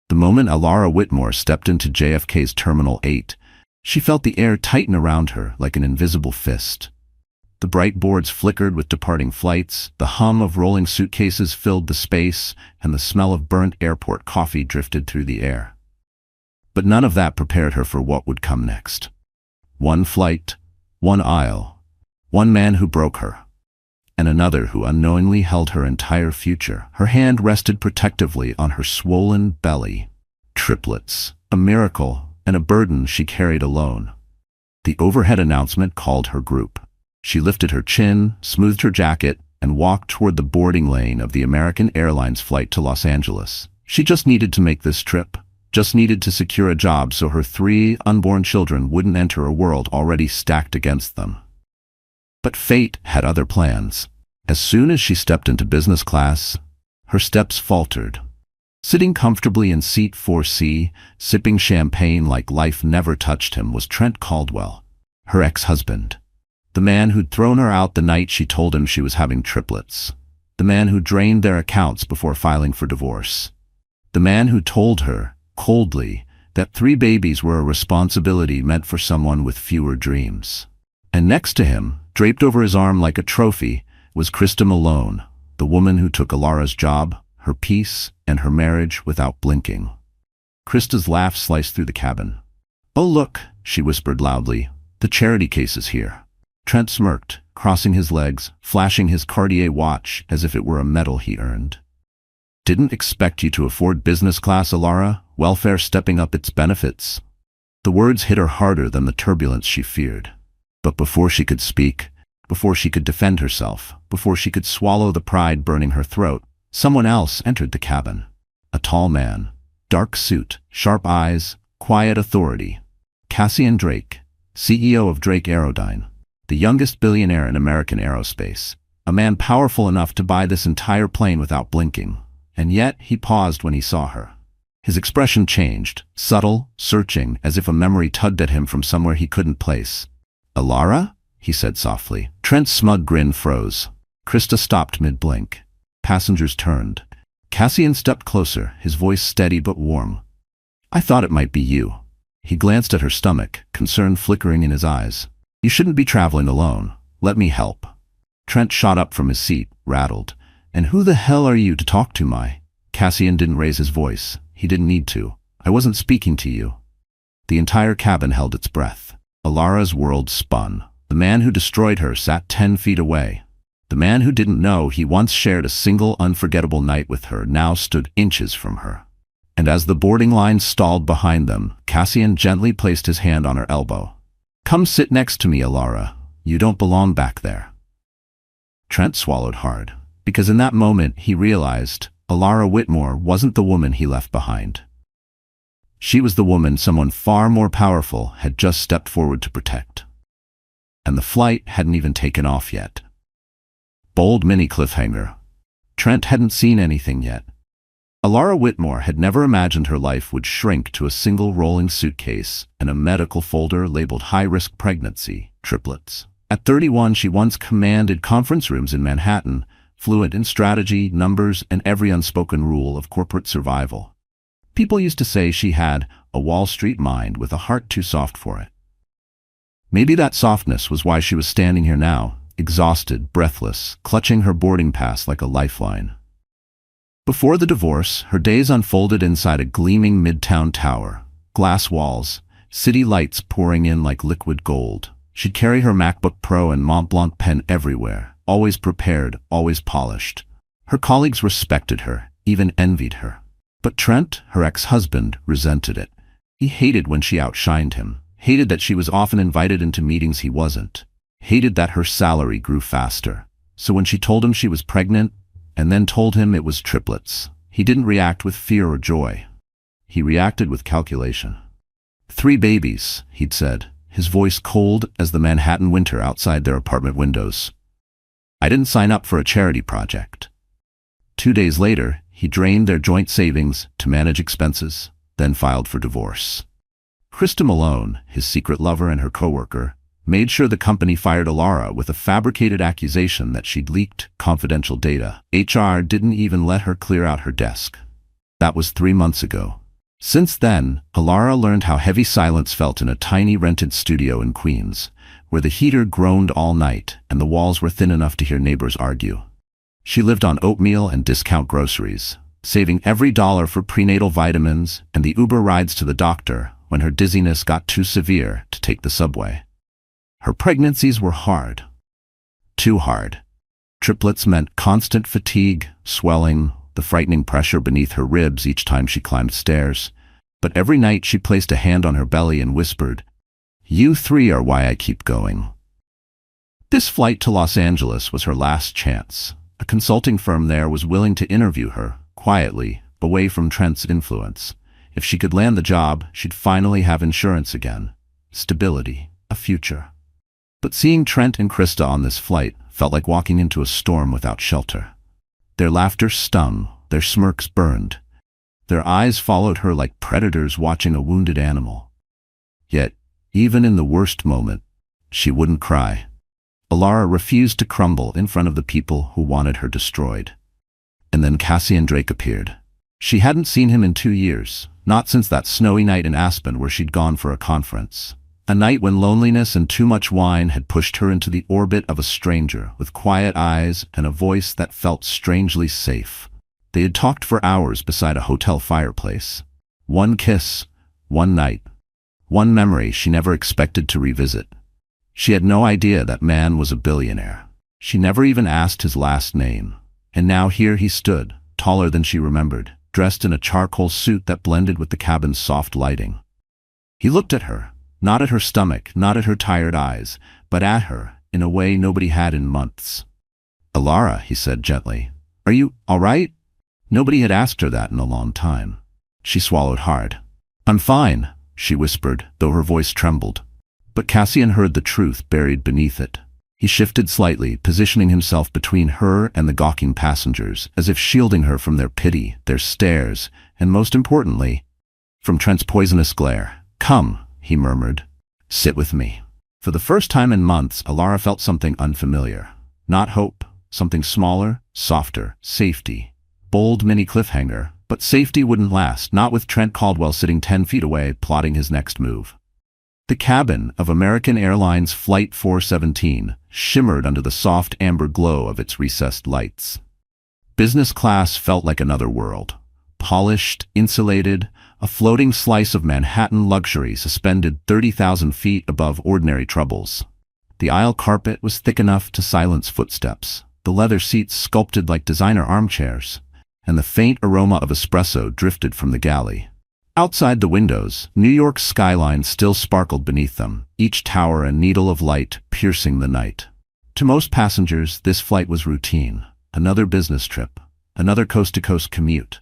The moment Alara Whitmore stepped into JFK's Terminal 8, she felt the air tighten around her like an invisible fist. The bright boards flickered with departing flights, the hum of rolling suitcases filled the space, and the smell of burnt airport coffee drifted through the air. But none of that prepared her for what would come next. One flight, one aisle, one man who broke her, and another who unknowingly held her entire future. Her hand rested protectively on her swollen belly. Triplets, a miracle, and a burden she carried alone. The overhead announcement called her group. She lifted her chin, smoothed her jacket, and walked toward the boarding lane of the American Airlines flight to Los Angeles. She just needed to make this trip, just needed to secure a job so her 3 unborn children wouldn't enter a world already stacked against them. But fate had other plans. As soon as she stepped into business class, her steps faltered. Sitting comfortably in seat 4C, sipping champagne like life never touched him, was Trent Caldwell, her ex-husband. The man who'd thrown her out the night she told him she was having triplets. The man who drained their accounts before filing for divorce. The man who told her, coldly, that 3 babies were a responsibility meant for someone with fewer dreams. And next to him, draped over his arm like a trophy, was Krista Malone, the woman who took Alara's job, her peace, and her marriage without blinking. Krista's laugh sliced through the cabin. "Oh look," she whispered loudly, "the charity case is here." Trent smirked, crossing his legs, flashing his Cartier watch as if it were a medal he earned. "Didn't expect you to afford business class, Alara. Welfare stepping up its benefits." The words hit her harder than the turbulence she feared. But before she could speak, before she could defend herself, before she could swallow the pride burning her throat, someone else entered the cabin. A tall man, dark suit, sharp eyes, quiet authority. Cassian Drake, CEO of Drake Aerodyne, the youngest billionaire in American aerospace. A man powerful enough to buy this entire plane without blinking. And yet he paused when he saw her. His expression changed, subtle, searching, as if a memory tugged at him from somewhere he couldn't place. "Alara?" he said softly. Trent's smug grin froze. Krista stopped mid-blink. Passengers turned. Cassian stepped closer, his voice steady but warm. "I thought it might be you." He glanced at her stomach, concern flickering in his eyes. "You shouldn't be traveling alone. Let me help." Trent shot up from his seat, rattled. "And who the hell are you to talk to my—" Cassian didn't raise his voice. He didn't need to. "I wasn't speaking to you." The entire cabin held its breath. Alara's world spun. The man who destroyed her sat 10 feet away. The man who didn't know he once shared a single unforgettable night with her now stood inches from her. And as the boarding line stalled behind them, Cassian gently placed his hand on her elbow. "Come sit next to me, Alara. You don't belong back there." Trent swallowed hard, because in that moment he realized Alara Whitmore wasn't the woman he left behind. She was the woman someone far more powerful had just stepped forward to protect. And the flight hadn't even taken off yet. Bold mini cliffhanger. Trent hadn't seen anything yet. Alara Whitmore had never imagined her life would shrink to a single rolling suitcase and a medical folder labeled high-risk pregnancy, triplets. At 31, she once commanded conference rooms in Manhattan, fluent in strategy, numbers, and every unspoken rule of corporate survival. People used to say she had a Wall Street mind with a heart too soft for it. Maybe that softness was why she was standing here now, exhausted, breathless, clutching her boarding pass like a lifeline. Before the divorce, her days unfolded inside a gleaming midtown tower. Glass walls, city lights pouring in like liquid gold. She'd carry her MacBook Pro and Montblanc pen everywhere, always prepared, always polished. Her colleagues respected her, even envied her. But Trent, her ex-husband, resented it. He hated when she outshined him, hated that she was often invited into meetings he wasn't, hated that her salary grew faster. So when she told him she was pregnant, and then told him it was triplets, he didn't react with fear or joy. He reacted with calculation. 3 babies, he'd said, his voice cold as the Manhattan winter outside their apartment windows. "I didn't sign up for a charity project." 2 days later, he drained their joint savings to manage expenses, then filed for divorce. Krista Malone, his secret lover and her coworker, made sure the company fired Alara with a fabricated accusation that she'd leaked confidential data. HR didn't even let her clear out her desk. That was 3 months ago. Since then, Alara learned how heavy silence felt in a tiny rented studio in Queens, where the heater groaned all night and the walls were thin enough to hear neighbors argue. She lived on oatmeal and discount groceries, saving every dollar for prenatal vitamins and the Uber rides to the doctor when her dizziness got too severe to take the subway. Her pregnancies were hard. Too hard. Triplets meant constant fatigue, swelling, the frightening pressure beneath her ribs each time she climbed stairs. But every night she placed a hand on her belly and whispered, "You three are why I keep going." This flight to Los Angeles was her last chance. A consulting firm there was willing to interview her, quietly, away from Trent's influence. If she could land the job, she'd finally have insurance again. Stability, a future. But seeing Trent and Krista on this flight felt like walking into a storm without shelter. Their laughter stung, their smirks burned. Their eyes followed her like predators watching a wounded animal. Yet, even in the worst moment, she wouldn't cry. Alara refused to crumble in front of the people who wanted her destroyed. And then Cassian Drake appeared. She hadn't seen him in 2 years, not since that snowy night in Aspen where she'd gone for a conference. A night when loneliness and too much wine had pushed her into the orbit of a stranger with quiet eyes and a voice that felt strangely safe. They had talked for hours beside a hotel fireplace. One kiss, one night, one memory she never expected to revisit. She had no idea that man was a billionaire. She never even asked his last name. And now here he stood, taller than she remembered, dressed in a charcoal suit that blended with the cabin's soft lighting. He looked at her. Not at her stomach, not at her tired eyes, but at her, in a way nobody had in months. "Alara," he said gently, "are you all right?" Nobody had asked her that in a long time. She swallowed hard. "I'm fine," she whispered, though her voice trembled. But Cassian heard the truth buried beneath it. He shifted slightly, positioning himself between her and the gawking passengers, as if shielding her from their pity, their stares, and most importantly, from Trent's poisonous glare. "Come," he murmured. "Sit with me." For the first time in months, Alara felt something unfamiliar. Not hope, something smaller, softer, safety. Bold mini cliffhanger, but safety wouldn't last, not with Trent Caldwell sitting 10 feet away, plotting his next move. The cabin of American Airlines Flight 417 shimmered under the soft amber glow of its recessed lights. Business class felt like another world. Polished, insulated, a floating slice of Manhattan luxury suspended 30,000 feet above ordinary troubles. The aisle carpet was thick enough to silence footsteps, the leather seats sculpted like designer armchairs, and the faint aroma of espresso drifted from the galley. Outside the windows, New York's skyline still sparkled beneath them, each tower a needle of light piercing the night. To most passengers, this flight was routine, another business trip, another coast-to-coast commute.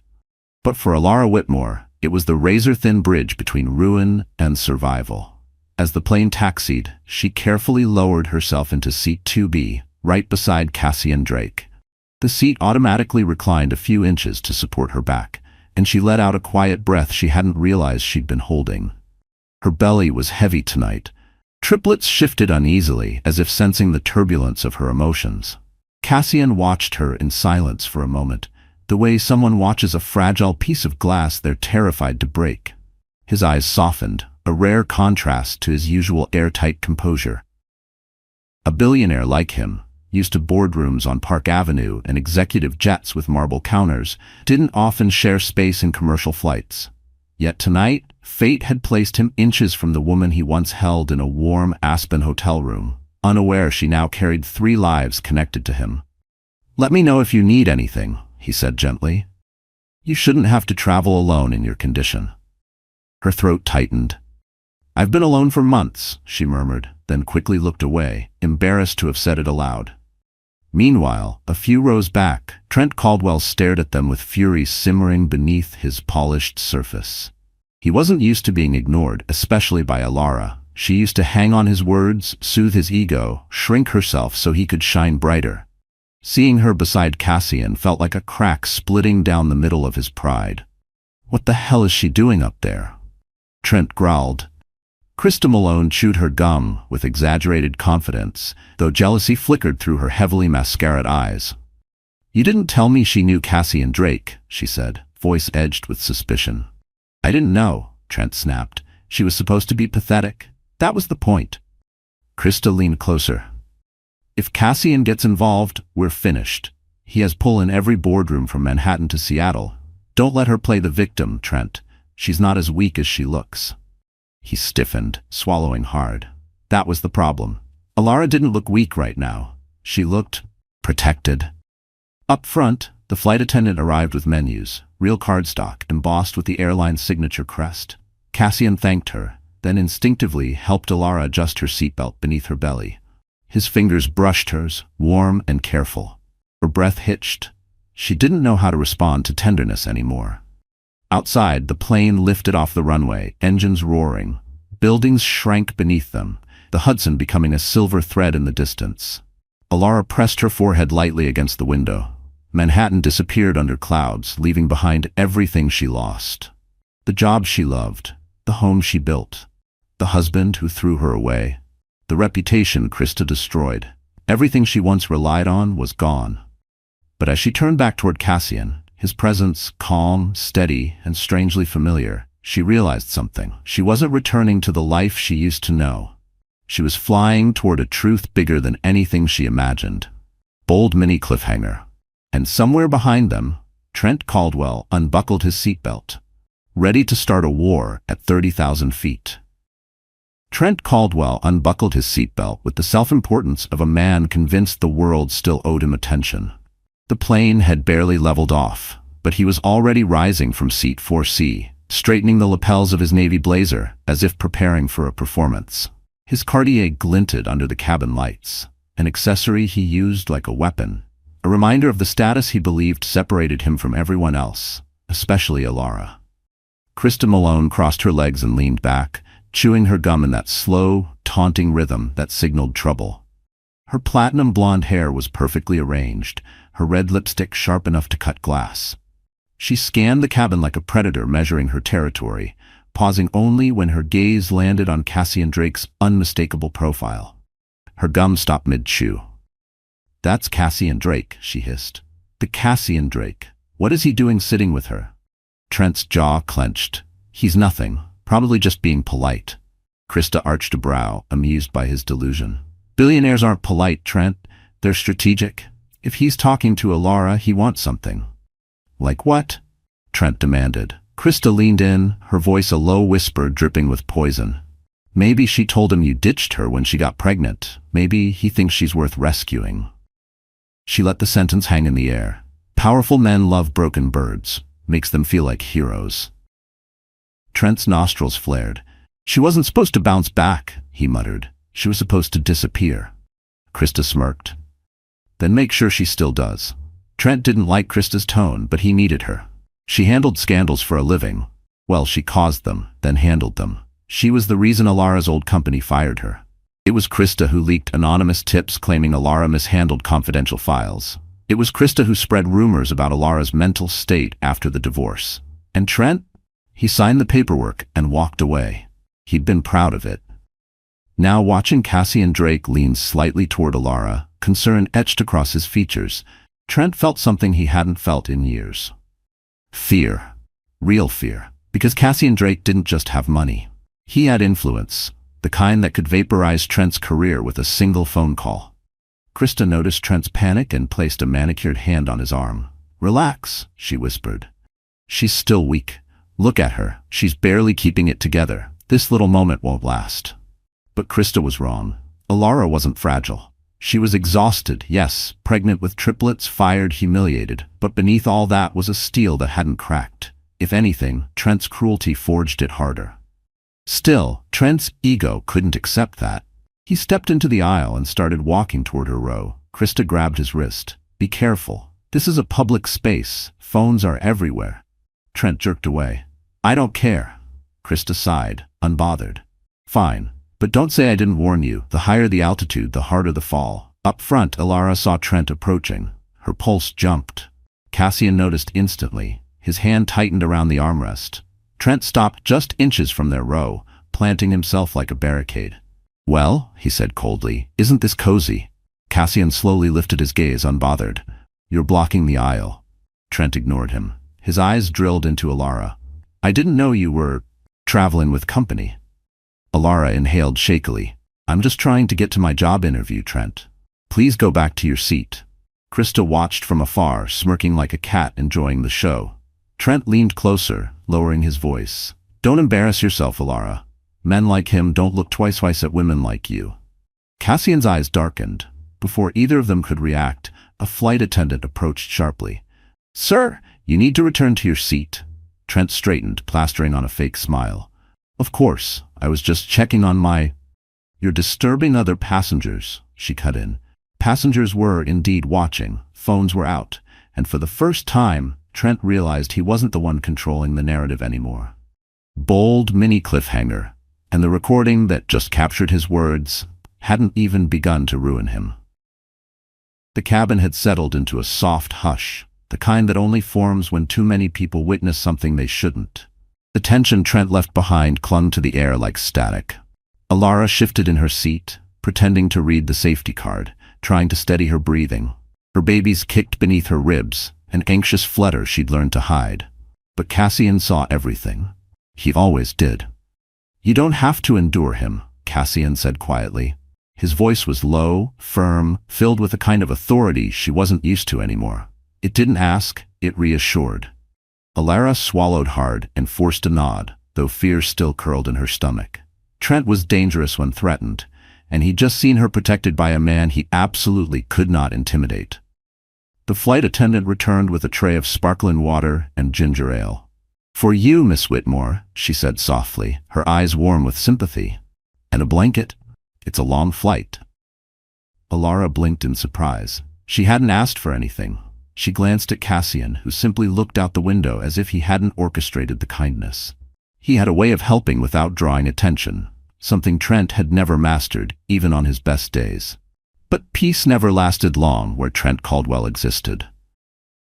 But for Alara Whitmore, it was the razor-thin bridge between ruin and survival. As the plane taxied, she carefully lowered herself into seat 2B, right beside Cassian Drake. The seat automatically reclined a few inches to support her back, and she let out a quiet breath she hadn't realized she'd been holding. Her belly was heavy tonight. Triplets shifted uneasily, as if sensing the turbulence of her emotions. Cassian watched her in silence for a moment, the way someone watches a fragile piece of glass they're terrified to break. His eyes softened, a rare contrast to his usual airtight composure. A billionaire like him, used to boardrooms on Park Avenue and executive jets with marble counters, didn't often share space in commercial flights. Yet tonight, fate had placed him inches from the woman he once held in a warm Aspen hotel room, unaware she now carried 3 lives connected to him. "Let me know if you need anything," he said gently. "You shouldn't have to travel alone in your condition." Her throat tightened. "I've been alone for months," she murmured, then quickly looked away, embarrassed to have said it aloud. Meanwhile, a few rows back, Trent Caldwell stared at them with fury simmering beneath his polished surface. He wasn't used to being ignored, especially by Alara. She used to hang on his words, soothe his ego, shrink herself so he could shine brighter. Seeing her beside Cassian felt like a crack splitting down the middle of his pride. "What the hell is she doing up there?" Trent growled. Krista Malone chewed her gum with exaggerated confidence, though jealousy flickered through her heavily mascaraed eyes. "You didn't tell me she knew Cassian Drake," she said, voice edged with suspicion. I didn't know, Trent snapped. She was supposed to be pathetic. That was the point. Krista leaned closer. If Cassian gets involved, we're finished. He has pull in every boardroom from Manhattan to Seattle. Don't let her play the victim, Trent. She's not as weak as she looks. He stiffened, swallowing hard. That was the problem. Alara didn't look weak right now. She looked protected. Up front, the flight attendant arrived with menus, real cardstock, embossed with the airline's signature crest. Cassian thanked her, then instinctively helped Alara adjust her seatbelt beneath her belly. His fingers brushed hers, warm and careful. Her breath hitched. She didn't know how to respond to tenderness anymore. Outside, the plane lifted off the runway, engines roaring. Buildings shrank beneath them, the Hudson becoming a silver thread in the distance. Alara pressed her forehead lightly against the window. Manhattan disappeared under clouds, leaving behind everything she lost. The job she loved, the home she built, the husband who threw her away, the reputation Krista destroyed. Everything she once relied on was gone. But as she turned back toward Cassian, his presence calm, steady, and strangely familiar, she realized something. She wasn't returning to the life she used to know. She was flying toward a truth bigger than anything she imagined. Bold mini cliffhanger. And somewhere behind them, Trent Caldwell unbuckled his seatbelt, ready to start a war at 30,000 feet. Trent Caldwell unbuckled his seatbelt with the self-importance of a man convinced the world still owed him attention. The plane had barely leveled off, but he was already rising from seat 4C, straightening the lapels of his navy blazer as if preparing for a performance. His Cartier glinted under the cabin lights, an accessory he used like a weapon, a reminder of the status he believed separated him from everyone else, especially Alara. Krista Malone crossed her legs and leaned back, chewing her gum in that slow, taunting rhythm that signaled trouble. Her platinum blonde hair was perfectly arranged, her red lipstick sharp enough to cut glass. She scanned the cabin like a predator measuring her territory, pausing only when her gaze landed on Cassian Drake's unmistakable profile. Her gum stopped mid-chew. "That's Cassian Drake," she hissed. "The Cassian Drake. What is he doing sitting with her?" Trent's jaw clenched. "He's nothing, probably just being polite." Krista arched a brow, amused by his delusion. "Billionaires aren't polite, Trent. They're strategic. If he's talking to Alara, he wants something." "Like what?" Trent demanded. Krista leaned in, her voice a low whisper dripping with poison. "Maybe she told him you ditched her when she got pregnant. Maybe he thinks she's worth rescuing." She let the sentence hang in the air. Powerful men love broken birds, makes them feel like heroes. Trent's nostrils flared. "She wasn't supposed to bounce back," he muttered. "She was supposed to disappear." Krista smirked. "Then make sure she still does." Trent didn't like Krista's tone, but he needed her. She handled scandals for a living. Well, she caused them, then handled them. She was the reason Alara's old company fired her. It was Krista who leaked anonymous tips claiming Alara mishandled confidential files. It was Krista who spread rumors about Alara's mental state after the divorce. And Trent? He signed the paperwork and walked away. He'd been proud of it. Now, watching Cassian Drake lean slightly toward Alara, concern etched across his features, Trent felt something he hadn't felt in years. Fear. Real fear. Because Cassian Drake didn't just have money. He had influence, the kind that could vaporize Trent's career with a single phone call. Krista noticed Trent's panic and placed a manicured hand on his arm. "Relax," she whispered. "She's still weak. Look at her. She's barely keeping it together. This little moment won't last." But Krista was wrong. Alara wasn't fragile. She was exhausted, yes, pregnant with triplets, fired, humiliated, but beneath all that was a steel that hadn't cracked. If anything, Trent's cruelty forged it harder. Still, Trent's ego couldn't accept that. He stepped into the aisle and started walking toward her row. Krista grabbed his wrist. "Be careful. This is a public space. Phones are everywhere." Trent jerked away. "I don't care." Krista sighed, unbothered. "Fine. But don't say I didn't warn you. The higher the altitude, the harder the fall." Up front, Alara saw Trent approaching. Her pulse jumped. Cassian noticed instantly. His hand tightened around the armrest. Trent stopped just inches from their row, planting himself like a barricade. "Well," he said coldly, "isn't this cozy?" Cassian slowly lifted his gaze, unbothered. "You're blocking the aisle." Trent ignored him. His eyes drilled into Alara. I didn't know you were traveling with company. Alara inhaled shakily. I'm just trying to get to my job interview, Trent. Please go back to your seat. Krista watched from afar, smirking like a cat enjoying the show. Trent leaned closer, lowering his voice. Don't embarrass yourself, Alara. Men like him don't look twice at women like you. Cassian's eyes darkened. Before either of them could react, a flight attendant approached sharply. Sir, you need to return to your seat. Trent straightened, plastering on a fake smile. Of course, I was just checking on my... You're disturbing other passengers, she cut in. Passengers were indeed watching, phones were out, and for the first time, Trent realized he wasn't the one controlling the narrative anymore. Bold mini cliffhanger, and the recording that just captured his words hadn't even begun to ruin him. The cabin had settled into a soft hush, the kind that only forms when too many people witness something they shouldn't. The tension Trent left behind clung to the air like static. Alara shifted in her seat, pretending to read the safety card, trying to steady her breathing. Her babies kicked beneath her ribs, an anxious flutter she'd learned to hide. But Cassian saw everything. He always did. You don't have to endure him, Cassian said quietly. His voice was low, firm, filled with a kind of authority she wasn't used to anymore. It didn't ask, it reassured. Alara swallowed hard and forced a nod, though fear still curled in her stomach. Trent was dangerous when threatened, and he'd just seen her protected by a man he absolutely could not intimidate. The flight attendant returned with a tray of sparkling water and ginger ale. For you, Miss Whitmore, she said softly, her eyes warm with sympathy. And a blanket? It's a long flight. Alara blinked in surprise. She hadn't asked for anything. She glanced at Cassian, who simply looked out the window as if he hadn't orchestrated the kindness. He had a way of helping without drawing attention, something Trent had never mastered, even on his best days. But peace never lasted long where Trent Caldwell existed.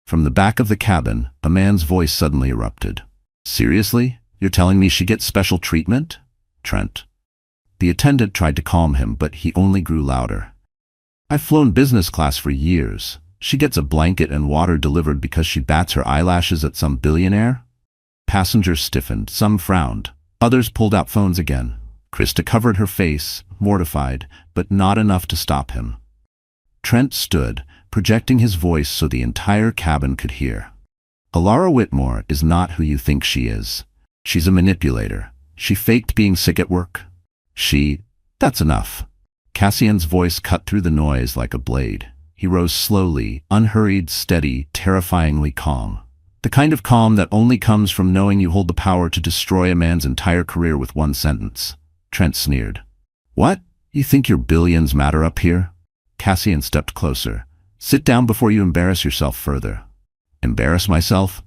From the back of the cabin, a man's voice suddenly erupted. Seriously? You're telling me she gets special treatment? Trent. The attendant tried to calm him, but he only grew louder. I've flown business class for years. She gets a blanket and water delivered because she bats her eyelashes at some billionaire? Passengers stiffened, some frowned, others pulled out phones again. Krista covered her face, mortified, but not enough to stop him. Trent stood, projecting his voice so the entire cabin could hear. Alara Whitmore is not who you think she is. She's a manipulator. She faked being sick at work. That's enough. Cassian's voice cut through the noise like a blade. He rose slowly, unhurried, steady, terrifyingly calm. The kind of calm that only comes from knowing you hold the power to destroy a man's entire career with one sentence. Trent sneered. What? You think your billions matter up here? Cassian stepped closer. Sit down before you embarrass yourself further. Embarrass myself?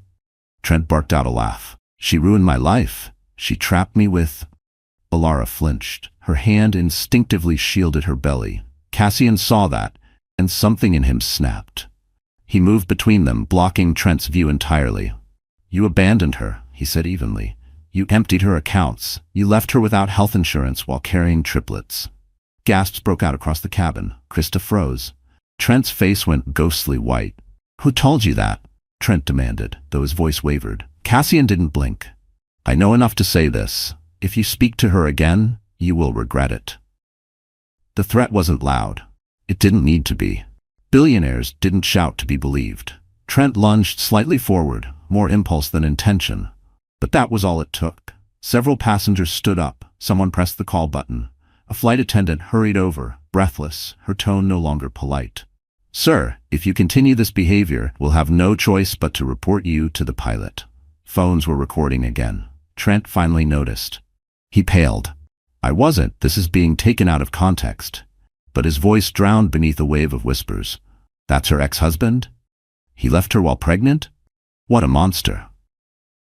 Trent barked out a laugh. She ruined my life. She trapped me with... Alara flinched. Her hand instinctively shielded her belly. Cassian saw that, and something in him snapped. He moved between them, blocking Trent's view entirely. You abandoned her, he said evenly. You emptied her accounts. You left her without health insurance while carrying triplets. Gasps broke out across the cabin. Krista froze. Trent's face went ghostly white. Who told you that? Trent demanded, though his voice wavered. Cassian didn't blink. I know enough to say this. If you speak to her again, you will regret it. The threat wasn't loud. It didn't need to be. Billionaires didn't shout to be believed. Trent lunged slightly forward, more impulse than intention. But that was all it took. Several passengers stood up. Someone pressed the call button. A flight attendant hurried over, breathless, her tone no longer polite. Sir, if you continue this behavior, we'll have no choice but to report you to the pilot. Phones were recording again. Trent finally noticed. He paled. I wasn't. This is being taken out of context. But his voice drowned beneath a wave of whispers. That's her ex-husband? He left her while pregnant? What a monster.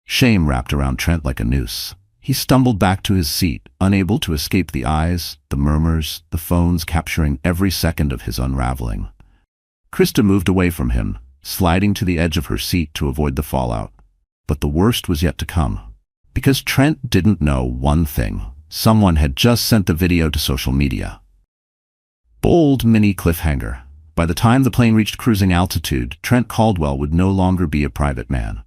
Shame wrapped around Trent like a noose. He stumbled back to his seat, unable to escape the eyes, the murmurs, the phones capturing every second of his unraveling. Krista moved away from him, sliding to the edge of her seat to avoid the fallout. But the worst was yet to come. Because Trent didn't know one thing. Someone had just sent the video to social media. Bold mini cliffhanger. By the time the plane reached cruising altitude, Trent Caldwell would no longer be a private man.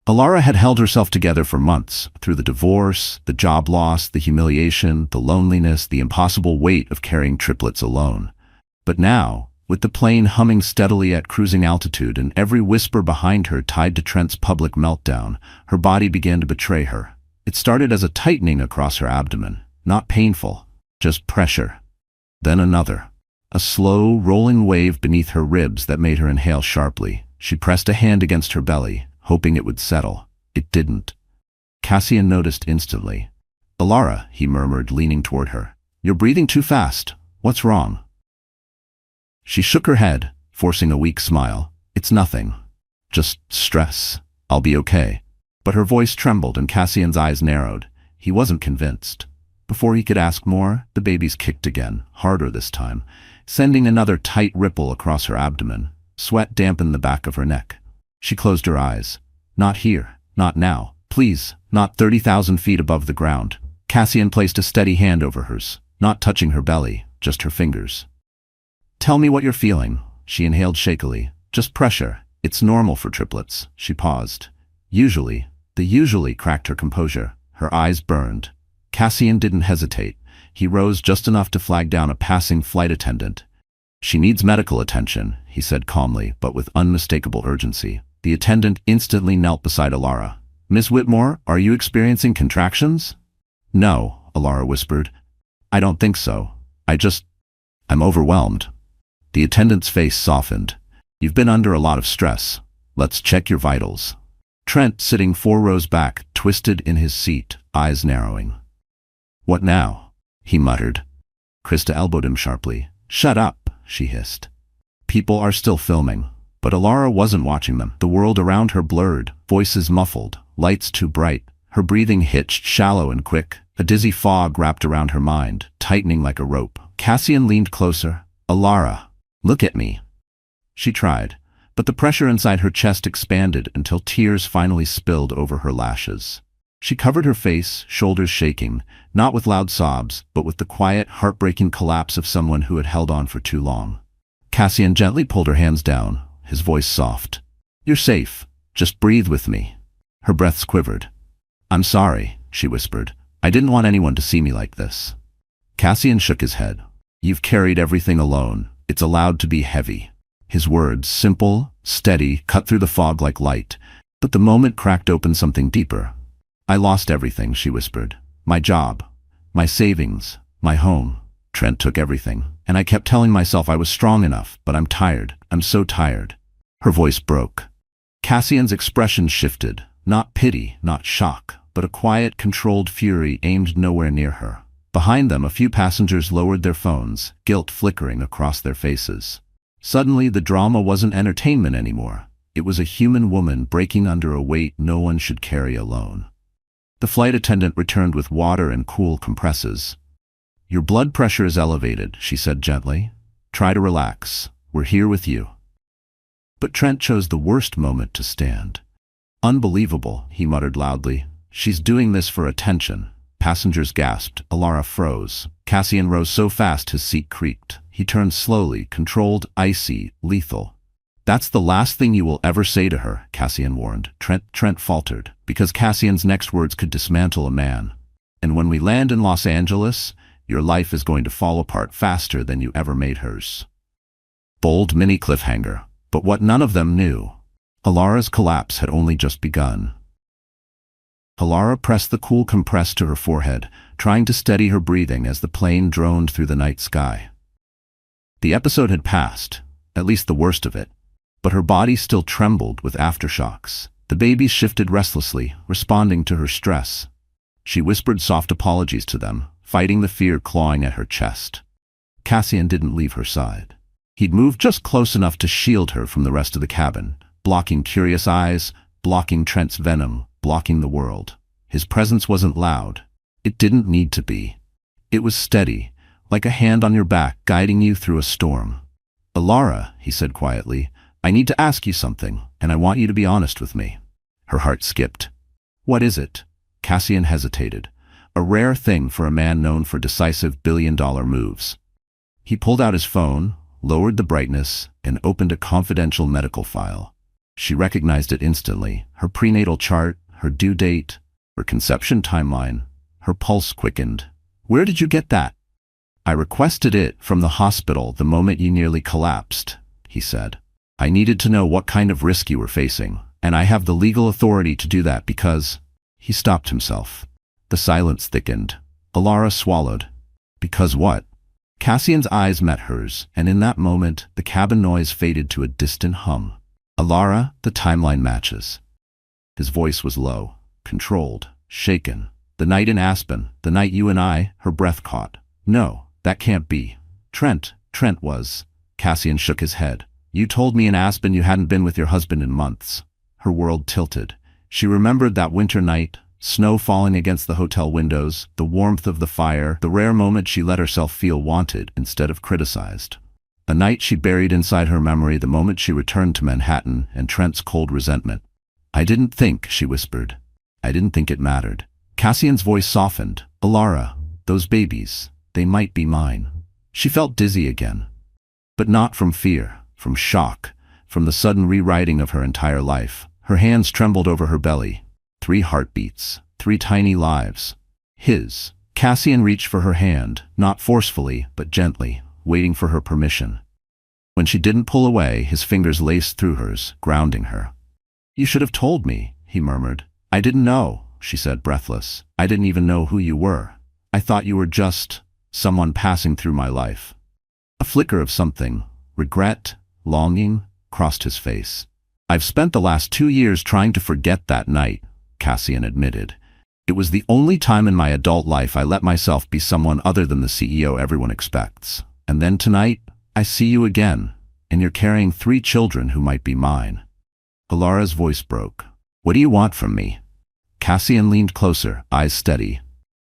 Alara had held herself together for months, through the divorce, the job loss, the humiliation, the loneliness, the impossible weight of carrying triplets alone. But now, with the plane humming steadily at cruising altitude and every whisper behind her tied to Trent's public meltdown, her body began to betray her. It started as a tightening across her abdomen, not painful, just pressure. Then another. A slow, rolling wave beneath her ribs that made her inhale sharply. She pressed a hand against her belly, hoping it would settle. It didn't. Cassian noticed instantly. "Alara," he murmured, leaning toward her. "You're breathing too fast. What's wrong?" She shook her head, forcing a weak smile. "It's nothing. Just stress. I'll be okay." But her voice trembled and Cassian's eyes narrowed. He wasn't convinced. Before he could ask more, the babies kicked again, harder this time, sending another tight ripple across her abdomen. Sweat dampened the back of her neck. She closed her eyes. "Not here. Not now. Please, not 30,000 feet above the ground." Cassian placed a steady hand over hers, not touching her belly, just her fingers. "Tell me what you're feeling," she inhaled shakily. "Just pressure. It's normal for triplets." She paused. The usually cracked her composure. Her eyes burned. Cassian didn't hesitate. He rose just enough to flag down a passing flight attendant. "She needs medical attention," he said calmly, but with unmistakable urgency. The attendant instantly knelt beside Alara. "Miss Whitmore, are you experiencing contractions?" "No," Alara whispered. "I don't think so. I'm overwhelmed." The attendant's face softened. "You've been under a lot of stress. Let's check your vitals." Trent, sitting 4 rows back, twisted in his seat, eyes narrowing. "What now?" he muttered. Krista elbowed him sharply. "Shut up," she hissed. People are still filming. But Alara wasn't watching them. The world around her blurred, voices muffled, lights too bright. Her breathing hitched, shallow and quick. A dizzy fog wrapped around her mind, tightening like a rope. Cassian leaned closer. "Alara, look at me." She tried, but the pressure inside her chest expanded until tears finally spilled over her lashes. She covered her face, shoulders shaking, not with loud sobs, but with the quiet, heartbreaking collapse of someone who had held on for too long. Cassian gently pulled her hands down, his voice soft. "You're safe. Just breathe with me." Her breaths quivered. "I'm sorry," she whispered. "I didn't want anyone to see me like this." Cassian shook his head. "You've carried everything alone. It's allowed to be heavy." His words, simple, steady, cut through the fog like light. But the moment cracked open something deeper. "I lost everything," she whispered. "My job, my savings, my home. Trent took everything. And I kept telling myself I was strong enough, but I'm tired. I'm so tired." Her voice broke. Cassian's expression shifted. Not pity, not shock, but a quiet, controlled fury aimed nowhere near her. Behind them, a few passengers lowered their phones, guilt flickering across their faces. Suddenly, the drama wasn't entertainment anymore. It was a human woman breaking under a weight no one should carry alone. The flight attendant returned with water and cool compresses. "Your blood pressure is elevated," she said gently. "Try to relax. We're here with you." But Trent chose the worst moment to stand. "Unbelievable," he muttered loudly. "She's doing this for attention." Passengers gasped. Alara froze. Cassian rose so fast his seat creaked. He turned slowly, controlled, icy, lethal. "That's the last thing you will ever say to her," Cassian warned. Trent faltered, because Cassian's next words could dismantle a man. "And when we land in Los Angeles, your life is going to fall apart faster than you ever made hers." Bold mini cliffhanger. But what none of them knew, Alara's collapse had only just begun. Alara pressed the cool compress to her forehead, trying to steady her breathing as the plane droned through the night sky. The episode had passed, at least the worst of it, but her body still trembled with aftershocks. The babies shifted restlessly, responding to her stress. She whispered soft apologies to them, fighting the fear clawing at her chest. Cassian didn't leave her side. He'd moved just close enough to shield her from the rest of the cabin, blocking curious eyes, blocking Trent's venom, blocking the world. His presence wasn't loud. It didn't need to be. It was steady, like a hand on your back guiding you through a storm. "Alara," he said quietly, "I need to ask you something, and I want you to be honest with me." Her heart skipped. "What is it?" Cassian hesitated, a rare thing for a man known for decisive billion-dollar moves. He pulled out his phone, lowered the brightness, and opened a confidential medical file. She recognized it instantly. Her prenatal chart, her due date, her conception timeline. Her pulse quickened. "Where did you get that?" "I requested it from the hospital the moment you nearly collapsed," he said. "I needed to know what kind of risk you were facing, and I have the legal authority to do that because—" He stopped himself. The silence thickened. Alara swallowed. "Because what?" Cassian's eyes met hers, and in that moment, the cabin noise faded to a distant hum. "Alara, the timeline matches." His voice was low, controlled, shaken. "The night in Aspen, the night you and I," her breath caught. "No, that can't be. Trent was—" Cassian shook his head. "You told me in Aspen you hadn't been with your husband in months." Her world tilted. She remembered that winter night, snow falling against the hotel windows, the warmth of the fire, the rare moment she let herself feel wanted instead of criticized. A night she buried inside her memory the moment she returned to Manhattan and Trent's cold resentment. "I didn't think," she whispered. "I didn't think it mattered." Cassian's voice softened. "Alara, those babies, they might be mine." She felt dizzy again. But not from fear, from shock, from the sudden rewriting of her entire life. Her hands trembled over her belly. 3 heartbeats, 3 tiny lives. His. Cassian reached for her hand, not forcefully, but gently, waiting for her permission. When she didn't pull away, his fingers laced through hers, grounding her. "You should have told me," he murmured. "I didn't know," she said, breathless. "I didn't even know who you were. I thought you were just someone passing through my life." A flicker of something, regret, longing, crossed his face. "I've spent the last 2 years trying to forget that night," Cassian admitted. "It was the only time in my adult life I let myself be someone other than the CEO everyone expects. And then tonight, I see you again, and you're carrying 3 children who might be mine." Alara's voice broke. "What do you want from me?" Cassian leaned closer, eyes steady.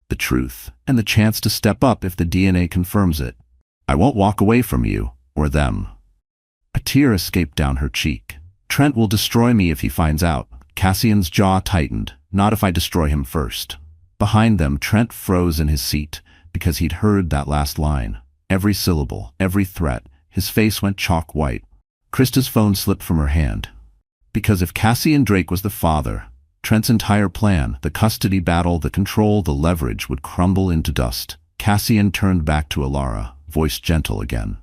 "The truth, and the chance to step up if the DNA confirms it. I won't walk away from you, or them." A tear escaped down her cheek. "Trent will destroy me if he finds out." Cassian's jaw tightened. "Not if I destroy him first." Behind them, Trent froze in his seat, because he'd heard that last line. Every syllable, every threat. His face went chalk white. Krista's phone slipped from her hand. Because if Cassian Drake was the father, Trent's entire plan, the custody battle, the control, the leverage, would crumble into dust. Cassian turned back to Alara, voice gentle again.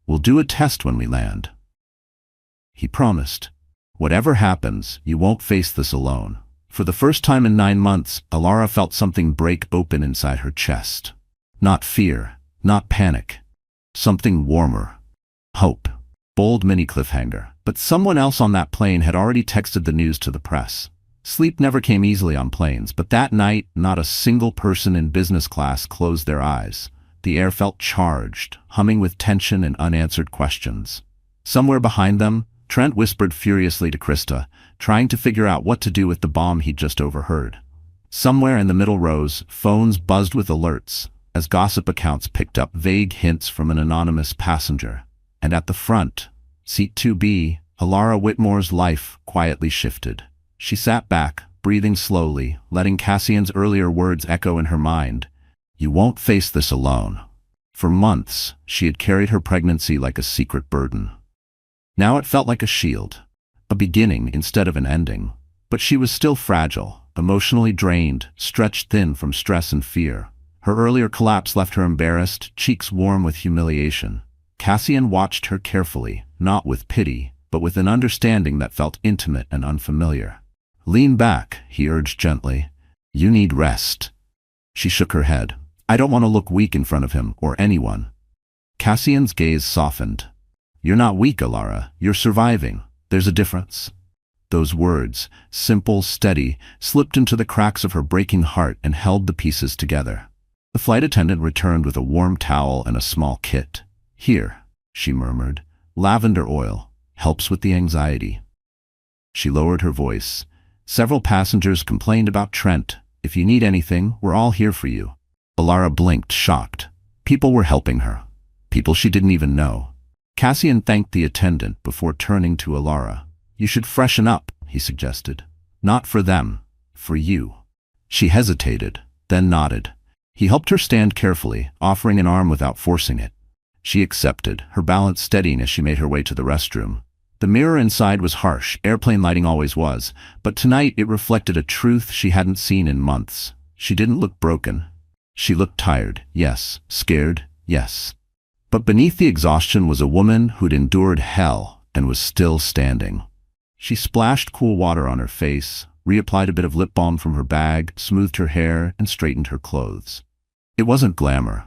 "We'll do a test when we land," he promised. "Whatever happens, you won't face this alone." For the first time in 9 months, Alara felt something break open inside her chest. Not fear, not panic. Something warmer. Hope. Bold mini cliffhanger. But someone else on that plane had already texted the news to the press. Sleep never came easily on planes, but that night, not a single person in business class closed their eyes. The air felt charged, humming with tension and unanswered questions. Somewhere behind them, Trent whispered furiously to Krista, trying to figure out what to do with the bomb he'd just overheard. Somewhere in the middle rows, phones buzzed with alerts, as gossip accounts picked up vague hints from an anonymous passenger. And at the front, seat 2B, Alara Whitmore's life quietly shifted. She sat back, breathing slowly, letting Cassian's earlier words echo in her mind. "You won't face this alone." For months, she had carried her pregnancy like a secret burden. Now it felt like a shield, a beginning instead of an ending. But she was still fragile, emotionally drained, stretched thin from stress and fear. Her earlier collapse left her embarrassed, cheeks warm with humiliation. Cassian watched her carefully, not with pity, but with an understanding that felt intimate and unfamiliar. "Lean back," he urged gently. "You need rest." She shook her head. "I don't want to look weak in front of him or anyone." Cassian's gaze softened. "You're not weak, Alara. You're surviving. There's a difference." Those words, simple, steady, slipped into the cracks of her breaking heart and held the pieces together. The flight attendant returned with a warm towel and a small kit. "Here," she murmured. "Lavender oil. Helps with the anxiety." She lowered her voice. "Several passengers complained about Trent. If you need anything, we're all here for you." Alara blinked, shocked. People were helping her. People she didn't even know. Cassian thanked the attendant before turning to Alara. "You should freshen up," he suggested. "Not for them. For you." She hesitated, then nodded. He helped her stand carefully, offering an arm without forcing it. She accepted, her balance steadying as she made her way to the restroom. The mirror inside was harsh, airplane lighting always was, but tonight it reflected a truth she hadn't seen in months. She didn't look broken. She looked tired, yes. Scared, yes. But beneath the exhaustion was a woman who'd endured hell and was still standing. She splashed cool water on her face, reapplied a bit of lip balm from her bag, smoothed her hair, and straightened her clothes. It wasn't glamour.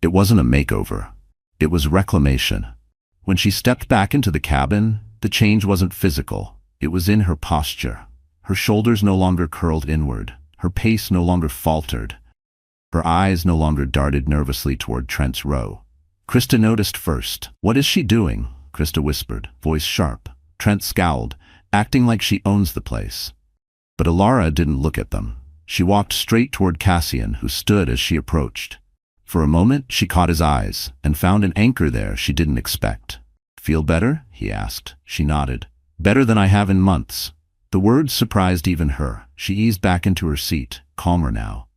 It wasn't a makeover. It was reclamation. When she stepped back into the cabin, the change wasn't physical. It was in her posture. Her shoulders no longer curled inward. Her pace no longer faltered. Her eyes no longer darted nervously toward Trent's row. Krista noticed first. "What is she doing?" Krista whispered, voice sharp. Trent scowled, acting like she owns the place. But Alara didn't look at them. She walked straight toward Cassian, who stood as she approached. For a moment, she caught his eyes and found an anchor there she didn't expect. "Feel better?" he asked. She nodded. "Better than I have in months." The words surprised even her. She eased back into her seat, calmer now.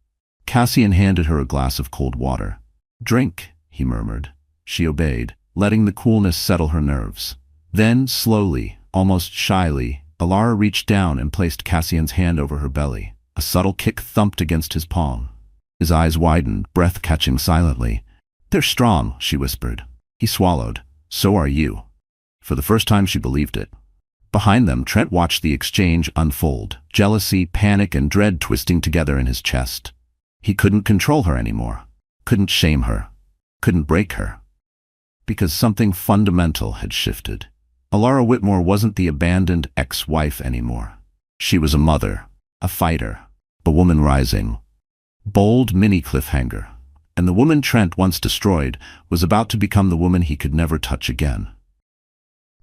Cassian handed her a glass of cold water. "Drink," he murmured. She obeyed, letting the coolness settle her nerves. Then, slowly, almost shyly, Alara reached down and placed Cassian's hand over her belly. A subtle kick thumped against his palm. His eyes widened, breath catching silently. "They're strong," she whispered. He swallowed. "So are you." For the first time she believed it. Behind them, Trent watched the exchange unfold, jealousy, panic, and dread twisting together in his chest. He couldn't control her anymore. Couldn't shame her. Couldn't break her. Because something fundamental had shifted. Alara Whitmore wasn't the abandoned ex-wife anymore. She was a mother, a fighter, a woman rising. Bold mini cliffhanger. And the woman Trent once destroyed was about to become the woman he could never touch again.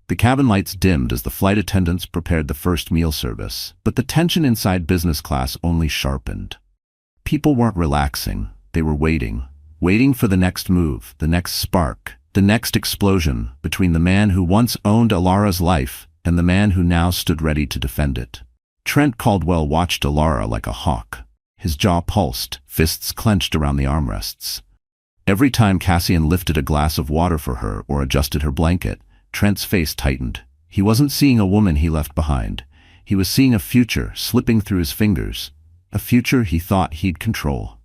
The cabin lights dimmed as the flight attendants prepared the first meal service, but the tension inside business class only sharpened. People weren't relaxing, they were waiting. Waiting for the next move, the next spark, the next explosion between the man who once owned Alara's life and the man who now stood ready to defend it. Trent Caldwell watched Alara like a hawk. His jaw pulsed, fists clenched around the armrests. Every time Cassian lifted a glass of water for her or adjusted her blanket, Trent's face tightened. He wasn't seeing a woman he left behind. He was seeing a future slipping through his fingers, a future he thought he'd control.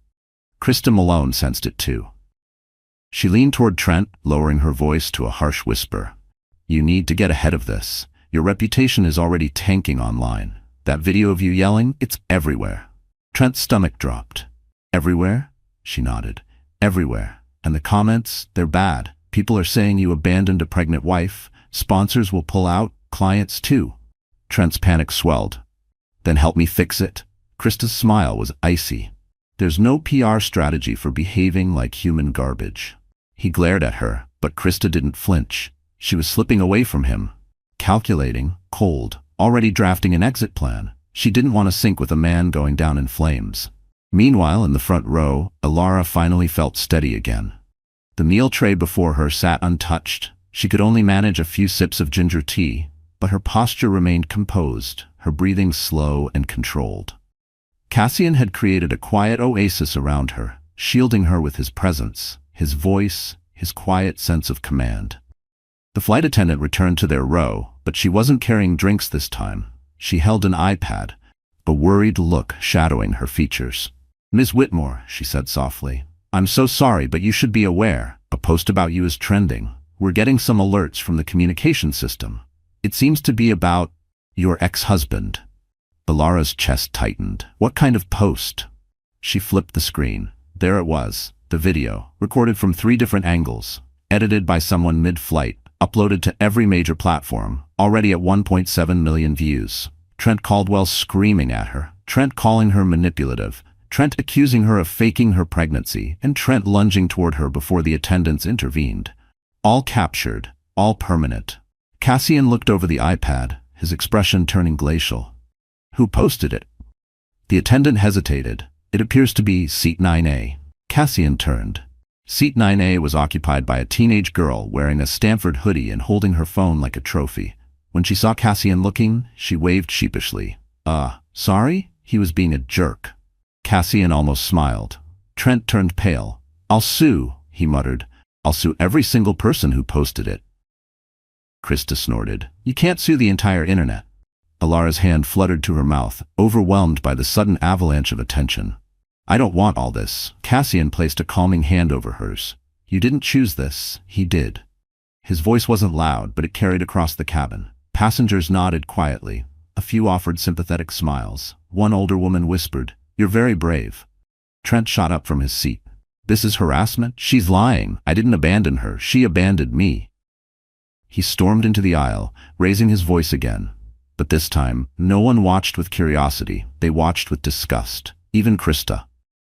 Krista Malone sensed it too. She leaned toward Trent, lowering her voice to a harsh whisper. "You need to get ahead of this. Your reputation is already tanking online. That video of you yelling, it's everywhere." Trent's stomach dropped. "Everywhere?" She nodded. "Everywhere. And the comments, they're bad. People are saying you abandoned a pregnant wife. Sponsors will pull out, clients too." Trent's panic swelled. "Then help me fix it." Krista's smile was icy. "There's no PR strategy for behaving like human garbage." He glared at her, but Krista didn't flinch. She was slipping away from him. Calculating, cold, already drafting an exit plan. She didn't want to sink with a man going down in flames. Meanwhile, in the front row, Alara finally felt steady again. The meal tray before her sat untouched. She could only manage a few sips of ginger tea, but her posture remained composed, her breathing slow and controlled. Cassian had created a quiet oasis around her, shielding her with his presence, his voice, his quiet sense of command. The flight attendant returned to their row, but she wasn't carrying drinks this time. She held an iPad, a worried look shadowing her features. "Ms. Whitmore," she said softly, "I'm so sorry, but you should be aware. A post about you is trending. We're getting some alerts from the communication system. It seems to be about your ex-husband." Alara's chest tightened. "What kind of post?" She flipped the screen. There it was, the video, recorded from 3 different angles, edited by someone mid-flight, uploaded to every major platform, already at 1.7 million views. Trent Caldwell screaming at her, Trent calling her manipulative, Trent accusing her of faking her pregnancy, and Trent lunging toward her before the attendants intervened. All captured, all permanent. Cassian looked over the iPad, his expression turning glacial. "Who posted it?" The attendant hesitated. "It appears to be seat 9A. Cassian turned. Seat 9A was occupied by a teenage girl wearing a Stanford hoodie and holding her phone like a trophy. When she saw Cassian looking, she waved sheepishly. Sorry?" He was being a jerk. Cassian almost smiled. Trent turned pale. "I'll sue," he muttered. "I'll sue every single person who posted it." Krista snorted. You can't sue the entire internet. Alara's hand fluttered to her mouth, overwhelmed by the sudden avalanche of attention. I don't want all this. Cassian placed a calming hand over hers. You didn't choose this, he did. His voice wasn't loud, but it carried across the cabin. Passengers nodded quietly. A few offered sympathetic smiles. One older woman whispered, "You're very brave." Trent shot up from his seat. This is harassment? She's lying. I didn't abandon her. She abandoned me. He stormed into the aisle, raising his voice again. But this time, no one watched with curiosity. They watched with disgust. Even Krista.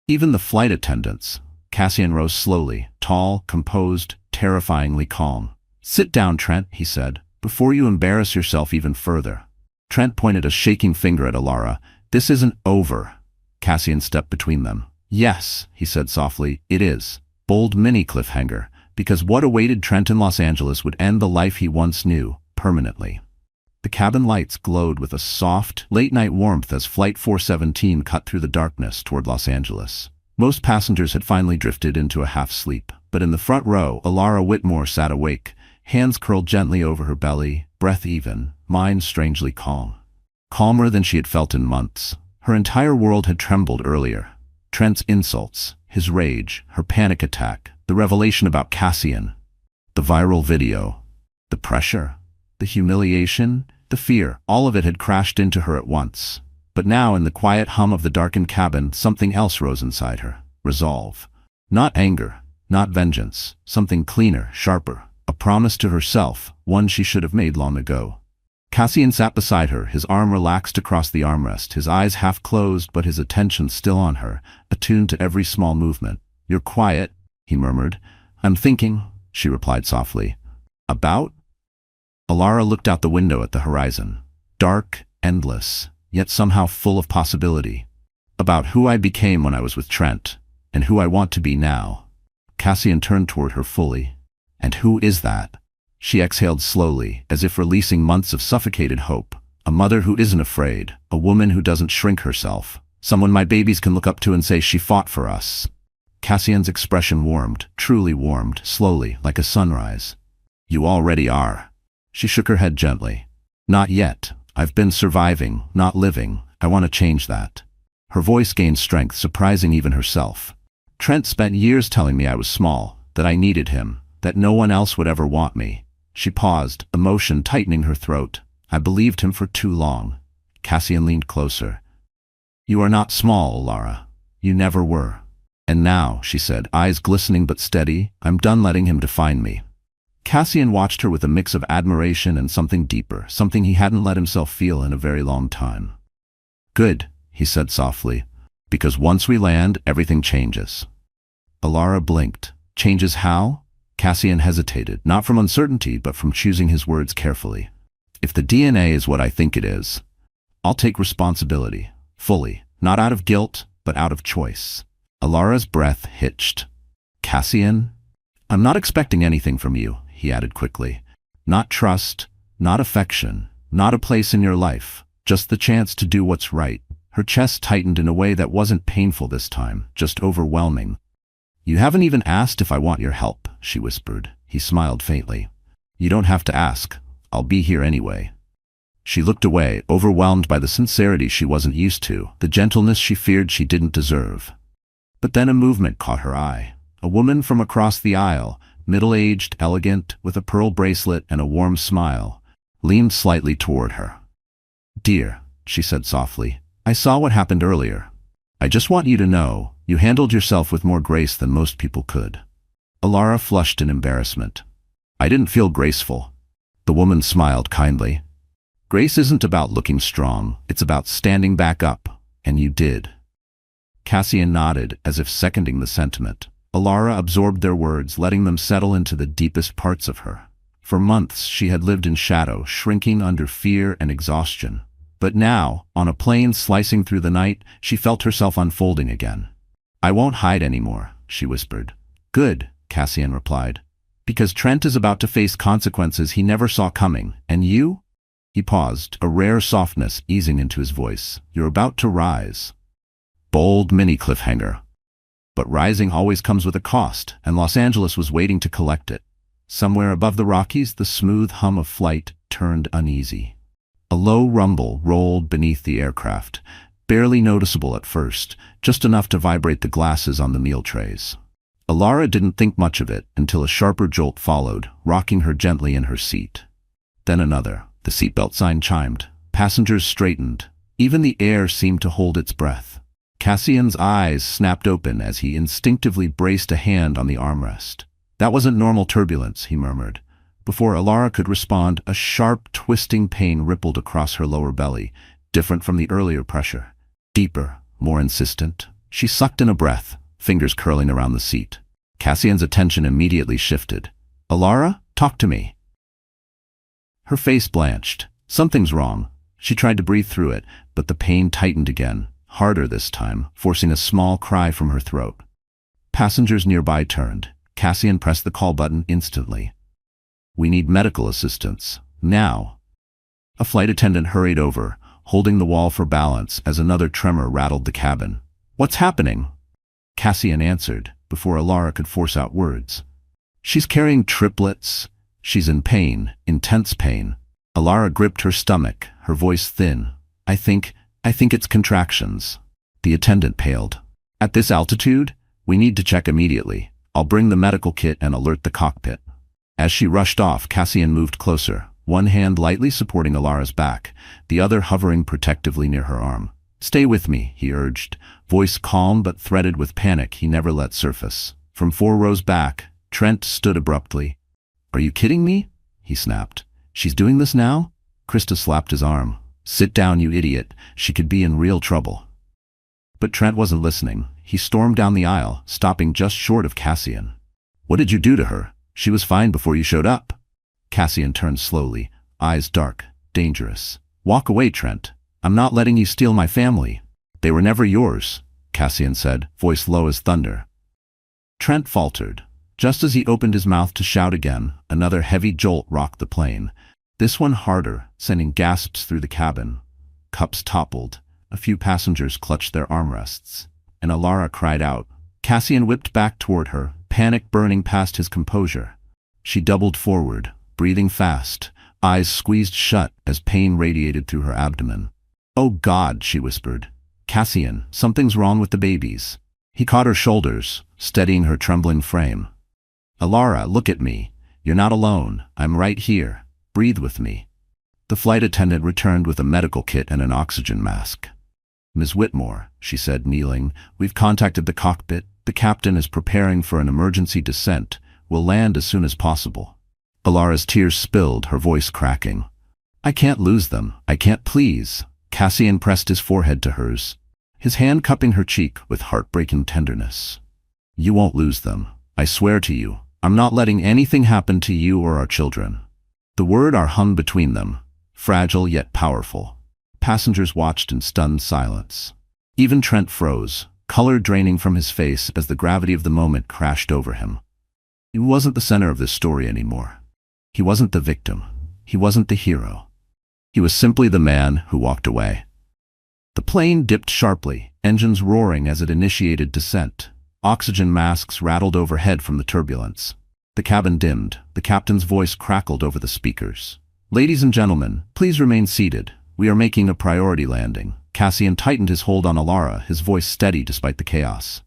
Even the flight attendants. Cassian rose slowly, tall, composed, terrifyingly calm. Sit down, Trent, he said, before you embarrass yourself even further. Trent pointed a shaking finger at Alara. This isn't over. Cassian stepped between them. Yes, he said softly, it is. Bold mini cliffhanger, because what awaited Trent in Los Angeles would end the life he once knew, permanently. The cabin lights glowed with a soft, late-night warmth as Flight 417 cut through the darkness toward Los Angeles. Most passengers had finally drifted into a half-sleep, but in the front row, Alara Whitmore sat awake, hands curled gently over her belly, breath even, mind strangely calm. Calmer than she had felt in months. Her entire world had trembled earlier. Trent's insults, his rage, her panic attack, the revelation about Cassian, the viral video, the pressure, the humiliation, the fear, all of it had crashed into her at once. But now, in the quiet hum of the darkened cabin, something else rose inside her. Resolve. Not anger, not vengeance, something cleaner, sharper, a promise to herself, one she should have made long ago. Cassian sat beside her, his arm relaxed across the armrest, his eyes half closed but his attention still on her, attuned to every small movement. You're quiet, he murmured. I'm thinking, she replied softly. About? Alara looked out the window at the horizon. Dark, endless, yet somehow full of possibility. About who I became when I was with Trent, and who I want to be now. Cassian turned toward her fully. And who is that? She exhaled slowly, as if releasing months of suffocated hope. A mother who isn't afraid, a woman who doesn't shrink herself, someone my babies can look up to and say she fought for us. Cassian's expression warmed, truly warmed, slowly, like a sunrise. You already are. She shook her head gently. Not yet. I've been surviving, not living. I want to change that. Her voice gained strength, surprising even herself. Trent spent years telling me I was small, that I needed him, that no one else would ever want me. She paused, emotion tightening her throat. I believed him for too long. Cassian leaned closer. You are not small, Alara. You never were. And now, she said, eyes glistening but steady, I'm done letting him define me. Cassian watched her with a mix of admiration and something deeper, something he hadn't let himself feel in a very long time. Good, he said softly, because once we land, everything changes. Alara blinked. Changes how? Cassian hesitated, not from uncertainty, but from choosing his words carefully. If the DNA is what I think it is, I'll take responsibility, fully, not out of guilt, but out of choice. Alara's breath hitched. Cassian? I'm not expecting anything from you, he added quickly. Not trust, not affection, not a place in your life, just the chance to do what's right. Her chest tightened in a way that wasn't painful this time, just overwhelming. You haven't even asked if I want your help, she whispered. He smiled faintly. You don't have to ask. I'll be here anyway. She looked away, overwhelmed by the sincerity she wasn't used to, the gentleness she feared she didn't deserve. But then a movement caught her eye. A woman from across the aisle, middle-aged, elegant, with a pearl bracelet and a warm smile, leaned slightly toward her. Dear, she said softly, I saw what happened earlier. I just want you to know, you handled yourself with more grace than most people could. Alara flushed in embarrassment. I didn't feel graceful. The woman smiled kindly. Grace isn't about looking strong, it's about standing back up, and you did. Cassian nodded, as if seconding the sentiment. Alara absorbed their words, letting them settle into the deepest parts of her. For months she had lived in shadow, shrinking under fear and exhaustion. But now, on a plane slicing through the night, she felt herself unfolding again. I won't hide anymore, she whispered. Good, Cassian replied. Because Trent is about to face consequences he never saw coming, and you? He paused, a rare softness easing into his voice. You're about to rise. Bold mini cliffhanger. But rising always comes with a cost, and Los Angeles was waiting to collect it. Somewhere above the Rockies, the smooth hum of flight turned uneasy. A low rumble rolled beneath the aircraft, barely noticeable at first, just enough to vibrate the glasses on the meal trays. Alara didn't think much of it until a sharper jolt followed, rocking her gently in her seat. Then another. The seatbelt sign chimed. Passengers straightened. Even the air seemed to hold its breath. Cassian's eyes snapped open as he instinctively braced a hand on the armrest. That wasn't normal turbulence, he murmured. Before Alara could respond, a sharp, twisting pain rippled across her lower belly, different from the earlier pressure. Deeper, more insistent. She sucked in a breath, fingers curling around the seat. Cassian's attention immediately shifted. Alara, talk to me. Her face blanched. Something's wrong. She tried to breathe through it, but the pain tightened again, harder this time, forcing a small cry from her throat. Passengers nearby turned. Cassian pressed the call button instantly. We need medical assistance. Now. A flight attendant hurried over, holding the wall for balance as another tremor rattled the cabin. What's happening? Cassian answered, before Alara could force out words. She's carrying triplets. She's in pain, intense pain. Alara gripped her stomach, her voice thin. I think it's contractions. The attendant paled. At this altitude, we need to check immediately. I'll bring the medical kit and alert the cockpit. As she rushed off, Cassian moved closer, one hand lightly supporting Alara's back, the other hovering protectively near her arm. Stay with me, he urged, voice calm but threaded with panic he never let surface. From 4 rows back, Trent stood abruptly. Are you kidding me? He snapped. She's doing this now? Krista slapped his arm. Sit down, you idiot. She could be in real trouble. But Trent wasn't listening. He stormed down the aisle, stopping just short of Cassian. What did you do to her? She was fine before you showed up. Cassian turned slowly, eyes dark, dangerous. Walk away, Trent. I'm not letting you steal my family. They were never yours, Cassian said, voice low as thunder. Trent faltered. Just as he opened his mouth to shout again, another heavy jolt rocked the plane. This one harder, sending gasps through the cabin. Cups toppled. A few passengers clutched their armrests. And Alara cried out. Cassian whipped back toward her, panic burning past his composure. She doubled forward, breathing fast, eyes squeezed shut as pain radiated through her abdomen. Oh God, she whispered. Cassian, something's wrong with the babies. He caught her shoulders, steadying her trembling frame. Alara, look at me. You're not alone. I'm right here. Breathe with me. The flight attendant returned with a medical kit and an oxygen mask. Ms. Whitmore, she said, kneeling, we've contacted the cockpit. The captain is preparing for an emergency descent. We'll land as soon as possible. Alara's tears spilled, her voice cracking. I can't lose them. I can't, please. Cassian pressed his forehead to hers, his hand cupping her cheek with heartbreaking tenderness. You won't lose them. I swear to you. I'm not letting anything happen to you or our children. The words hung between them, fragile yet powerful. Passengers watched in stunned silence. Even Trent froze, color draining from his face as the gravity of the moment crashed over him. He wasn't the center of this story anymore. He wasn't the victim. He wasn't the hero. He was simply the man who walked away. The plane dipped sharply, engines roaring as it initiated descent. Oxygen masks rattled overhead from the turbulence. The cabin dimmed. The captain's voice crackled over the speakers. Ladies and gentlemen, please remain seated. We are making a priority landing. Cassian tightened his hold on Alara, his voice steady despite the chaos.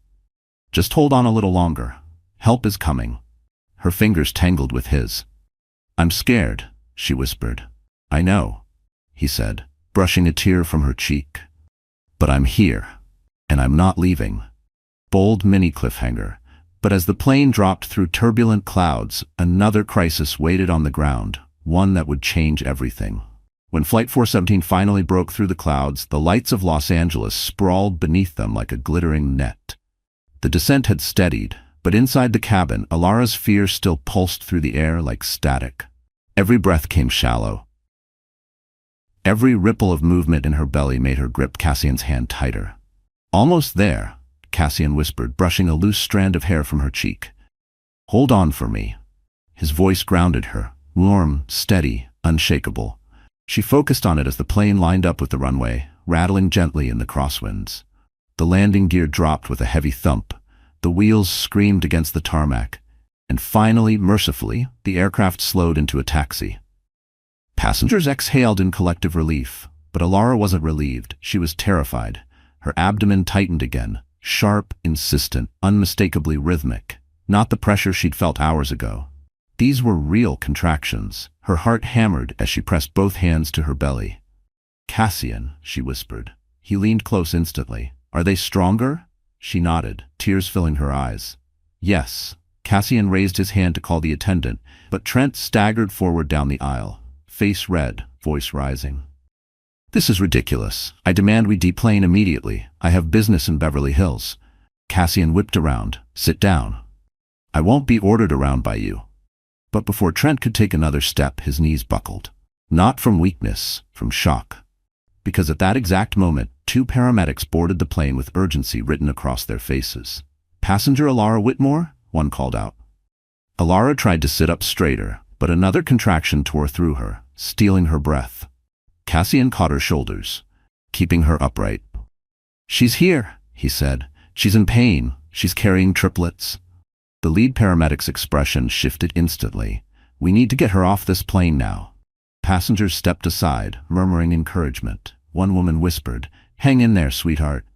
Just hold on a little longer. Help is coming. Her fingers tangled with his. I'm scared, she whispered. I know, he said, brushing a tear from her cheek. But I'm here, and I'm not leaving. Bold mini cliffhanger. But as the plane dropped through turbulent clouds, another crisis waited on the ground, one that would change everything. When Flight 417 finally broke through the clouds, the lights of Los Angeles sprawled beneath them like a glittering net. The descent had steadied, but inside the cabin, Alara's fear still pulsed through the air like static. Every breath came shallow. Every ripple of movement in her belly made her grip Cassian's hand tighter. Almost there, Cassian whispered, brushing a loose strand of hair from her cheek. Hold on for me. His voice grounded her, warm, steady, unshakable. She focused on it as the plane lined up with the runway, rattling gently in the crosswinds. The landing gear dropped with a heavy thump. The wheels screamed against the tarmac. And finally, mercifully, the aircraft slowed into a taxi. Passengers exhaled in collective relief, but Alara wasn't relieved. She was terrified. Her abdomen tightened again, sharp, insistent, unmistakably rhythmic. Not the pressure she'd felt hours ago. These were real contractions. Her heart hammered as she pressed both hands to her belly. "Cassian," she whispered. He leaned close instantly. "Are they stronger?" She nodded, tears filling her eyes. "Yes." Cassian raised his hand to call the attendant, but Trent staggered forward down the aisle, face red, voice rising. "This is ridiculous. I demand we deplane immediately. I have business in Beverly Hills." Cassian whipped around. "Sit down. I won't be ordered around by you." But before Trent could take another step, his knees buckled. Not from weakness, from shock. Because at that exact moment, two paramedics boarded the plane with urgency written across their faces. "Passenger Alara Whitmore?" one called out. Alara tried to sit up straighter, but another contraction tore through her, stealing her breath. Cassian caught her shoulders, keeping her upright. "She's here," he said. "She's in pain. She's carrying triplets." The lead paramedic's expression shifted instantly. "We need to get her off this plane now." Passengers stepped aside, murmuring encouragement. One woman whispered, "Hang in there, sweetheart."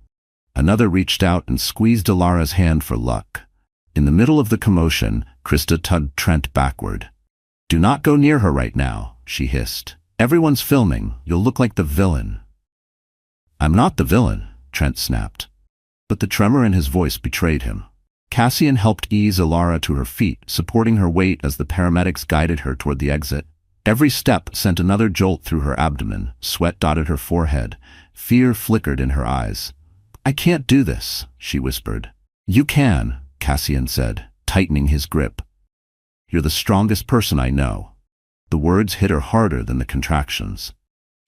Another reached out and squeezed Alara's hand for luck. In the middle of the commotion, Krista tugged Trent backward. "Do not go near her right now," she hissed. "Everyone's filming. You'll look like the villain." "I'm not the villain," Trent snapped. But the tremor in his voice betrayed him. Cassian helped ease Alara to her feet, supporting her weight as the paramedics guided her toward the exit. Every step sent another jolt through her abdomen, sweat dotted her forehead, fear flickered in her eyes. "I can't do this," she whispered. "You can," Cassian said, tightening his grip. "You're the strongest person I know." The words hit her harder than the contractions.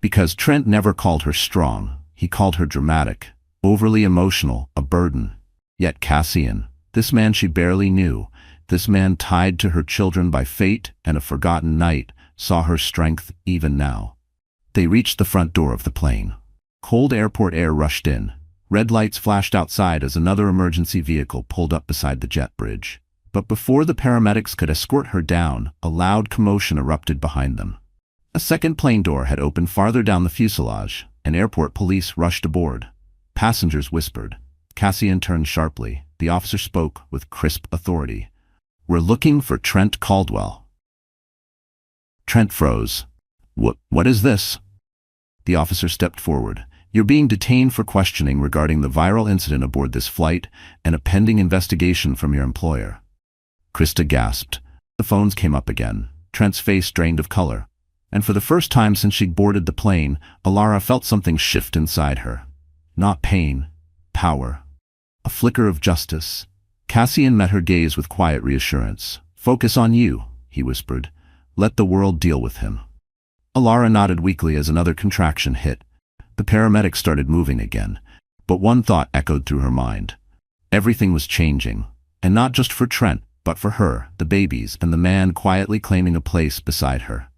Because Trent never called her strong, he called her dramatic, overly emotional, a burden. Yet Cassian, this man she barely knew, this man tied to her children by fate and a forgotten night, saw her strength even now. They reached the front door of the plane. Cold airport air rushed in. Red lights flashed outside as another emergency vehicle pulled up beside the jet bridge. But before the paramedics could escort her down, a loud commotion erupted behind them. A second plane door had opened farther down the fuselage, and airport police rushed aboard. Passengers whispered. Cassian turned sharply. The officer spoke with crisp authority. "We're looking for Trent Caldwell." Trent froze. What is this?" The officer stepped forward. "You're being detained for questioning regarding the viral incident aboard this flight and a pending investigation from your employer." Krista gasped. The phones came up again. Trent's face drained of color. And for the first time since she'd boarded the plane, Alara felt something shift inside her. Not pain, power. A flicker of justice. Cassian met her gaze with quiet reassurance. "Focus on you," he whispered. "Let the world deal with him." Alara nodded weakly as another contraction hit. The paramedics started moving again, but one thought echoed through her mind. Everything was changing, and not just for Trent, but for her, the babies, and the man quietly claiming a place beside her.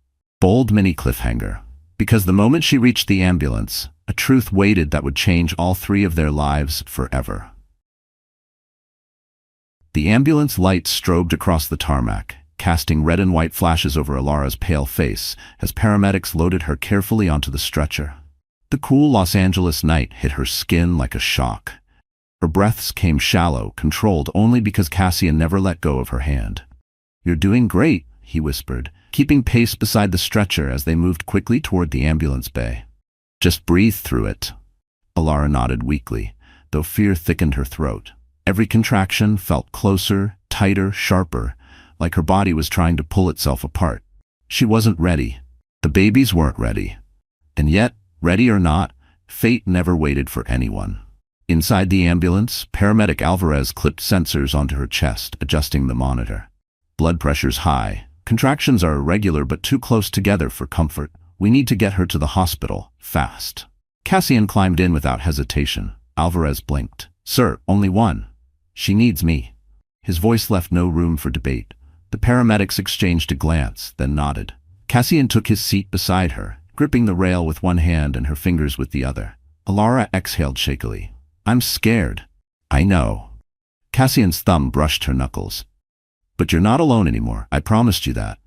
Bold mini cliffhanger. Because the moment she reached the ambulance, a truth waited that would change all three of their lives forever. The ambulance lights strobed across the tarmac, casting red and white flashes over Alara's pale face as paramedics loaded her carefully onto the stretcher. The cool Los Angeles night hit her skin like a shock. Her breaths came shallow, controlled only because Cassian never let go of her hand. "You're doing great," he whispered, keeping pace beside the stretcher as they moved quickly toward the ambulance bay. "Just breathe through it." Alara nodded weakly, though fear thickened her throat. Every contraction felt closer, tighter, sharper, like her body was trying to pull itself apart. She wasn't ready. The babies weren't ready. And yet, ready or not, fate never waited for anyone. Inside the ambulance, paramedic Alvarez clipped sensors onto her chest, adjusting the monitor. "Blood pressure's high. Contractions are irregular but too close together for comfort. We need to get her to the hospital, fast." Cassian climbed in without hesitation. Alvarez blinked. "Sir, only one. She needs me." His voice left no room for debate. The paramedics exchanged a glance, then nodded. Cassian took his seat beside her, gripping the rail with one hand and her fingers with the other. Alara exhaled shakily. "I'm scared." "I know." Cassian's thumb brushed her knuckles. But you're not alone anymore. I promised you that.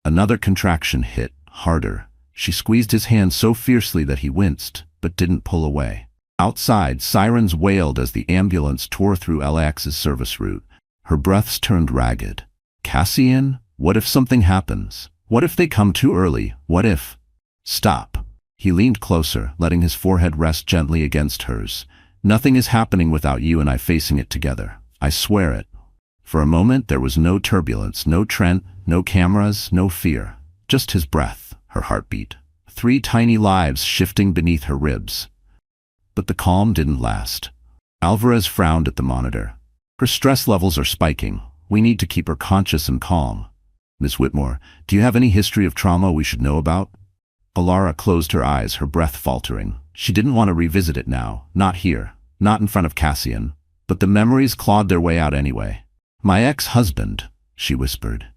Another contraction hit, harder. She squeezed his hand so fiercely that he winced, but didn't pull away. Outside, sirens wailed as the ambulance tore through LAX's service route. Her breaths turned ragged. Cassian, what if something happens? What if they come too early? What if? Stop. He leaned closer, letting his forehead rest gently against hers. Nothing is happening without you and I facing it together. I swear it. For a moment, there was no turbulence, no Trent, no cameras, no fear. Just his breath, her heartbeat. 3 tiny lives shifting beneath her ribs. But the calm didn't last. Alvarez frowned at the monitor. Her stress levels are spiking. We need to keep her conscious and calm. Miss Whitmore, do you have any history of trauma we should know about? Alara closed her eyes, her breath faltering. She didn't want to revisit it now. Not here. Not in front of Cassian. But the memories clawed their way out anyway. My ex-husband, she whispered.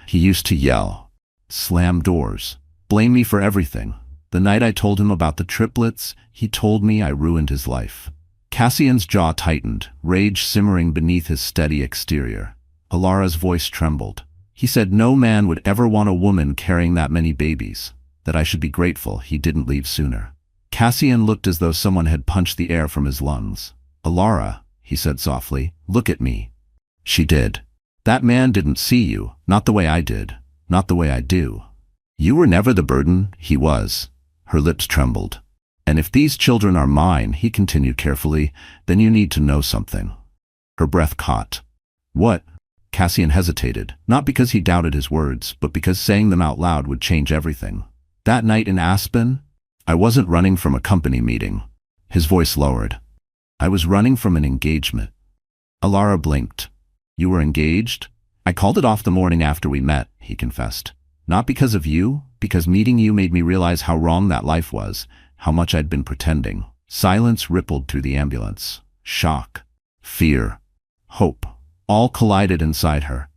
He used to yell. Slam doors. Blame me for everything. The night I told him about the triplets, he told me I ruined his life. Cassian's jaw tightened, rage simmering beneath his steady exterior. Alara's voice trembled. He said no man would ever want a woman carrying that many babies, that I should be grateful he didn't leave sooner. Cassian looked as though someone had punched the air from his lungs. Alara, he said softly, look at me. She did. That man didn't see you, not the way I did, not the way I do. You were never the burden, he was. Her lips trembled. And if these children are mine, he continued carefully, then you need to know something. Her breath caught. What? Cassian hesitated, not because he doubted his words, but because saying them out loud would change everything. That night in Aspen, I wasn't running from a company meeting. His voice lowered. I was running from an engagement. Alara blinked. You were engaged? I called it off the morning after we met, he confessed. Not because of you, because meeting you made me realize how wrong that life was, how much I'd been pretending. Silence rippled through the ambulance. Shock, fear, hope, all collided inside her.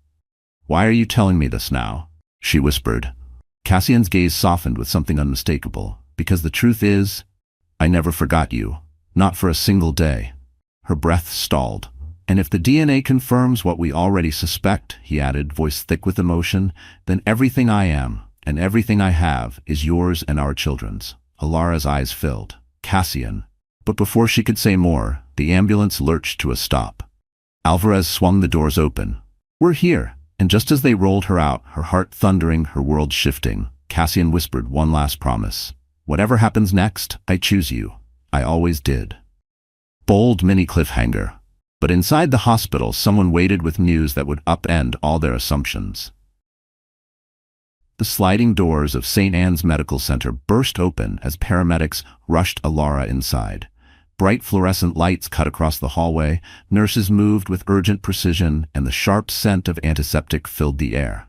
Why are you telling me this now? She whispered. Cassian's gaze softened with something unmistakable. Because the truth is, I never forgot you. Not for a single day. Her breath stalled. And if the DNA confirms what we already suspect, he added, voice thick with emotion, then everything I am, and everything I have, is yours and our children's. Alara's eyes filled. Cassian. But before she could say more, the ambulance lurched to a stop. Alvarez swung the doors open. We're here. And just as they rolled her out, her heart thundering, her world shifting, Cassian whispered one last promise. Whatever happens next, I choose you. I always did. Bold mini cliffhanger. But inside the hospital, someone waited with news that would upend all their assumptions. The sliding doors of St. Anne's Medical Center burst open as paramedics rushed Alara inside. Bright fluorescent lights cut across the hallway, nurses moved with urgent precision, and the sharp scent of antiseptic filled the air.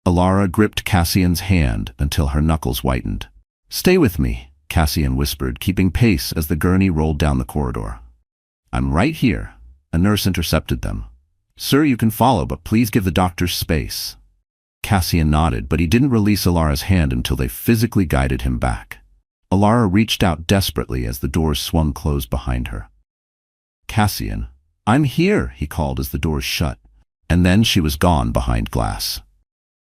Alara gripped Cassian's hand until her knuckles whitened. Stay with me, Cassian whispered, keeping pace as the gurney rolled down the corridor. I'm right here. A nurse intercepted them. Sir, you can follow, but please give the doctors space. Cassian nodded, but he didn't release Alara's hand until they physically guided him back. Alara reached out desperately as the doors swung closed behind her. Cassian, I'm here, he called as the doors shut. And then she was gone behind glass.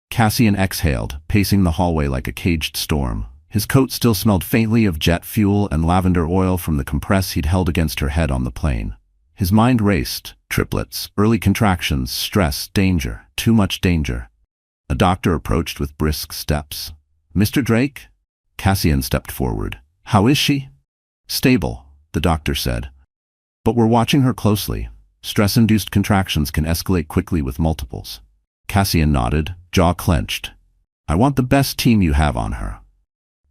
Cassian exhaled, pacing the hallway like a caged storm. His coat still smelled faintly of jet fuel and lavender oil from the compress he'd held against her head on the plane. His mind raced. Triplets, early contractions, stress, danger, too much danger. A doctor approached with brisk steps. Mr. Drake? Cassian stepped forward. How is she? Stable, the doctor said. But we're watching her closely. Stress-induced contractions can escalate quickly with multiples. Cassian nodded, jaw clenched. I want the best team you have on her.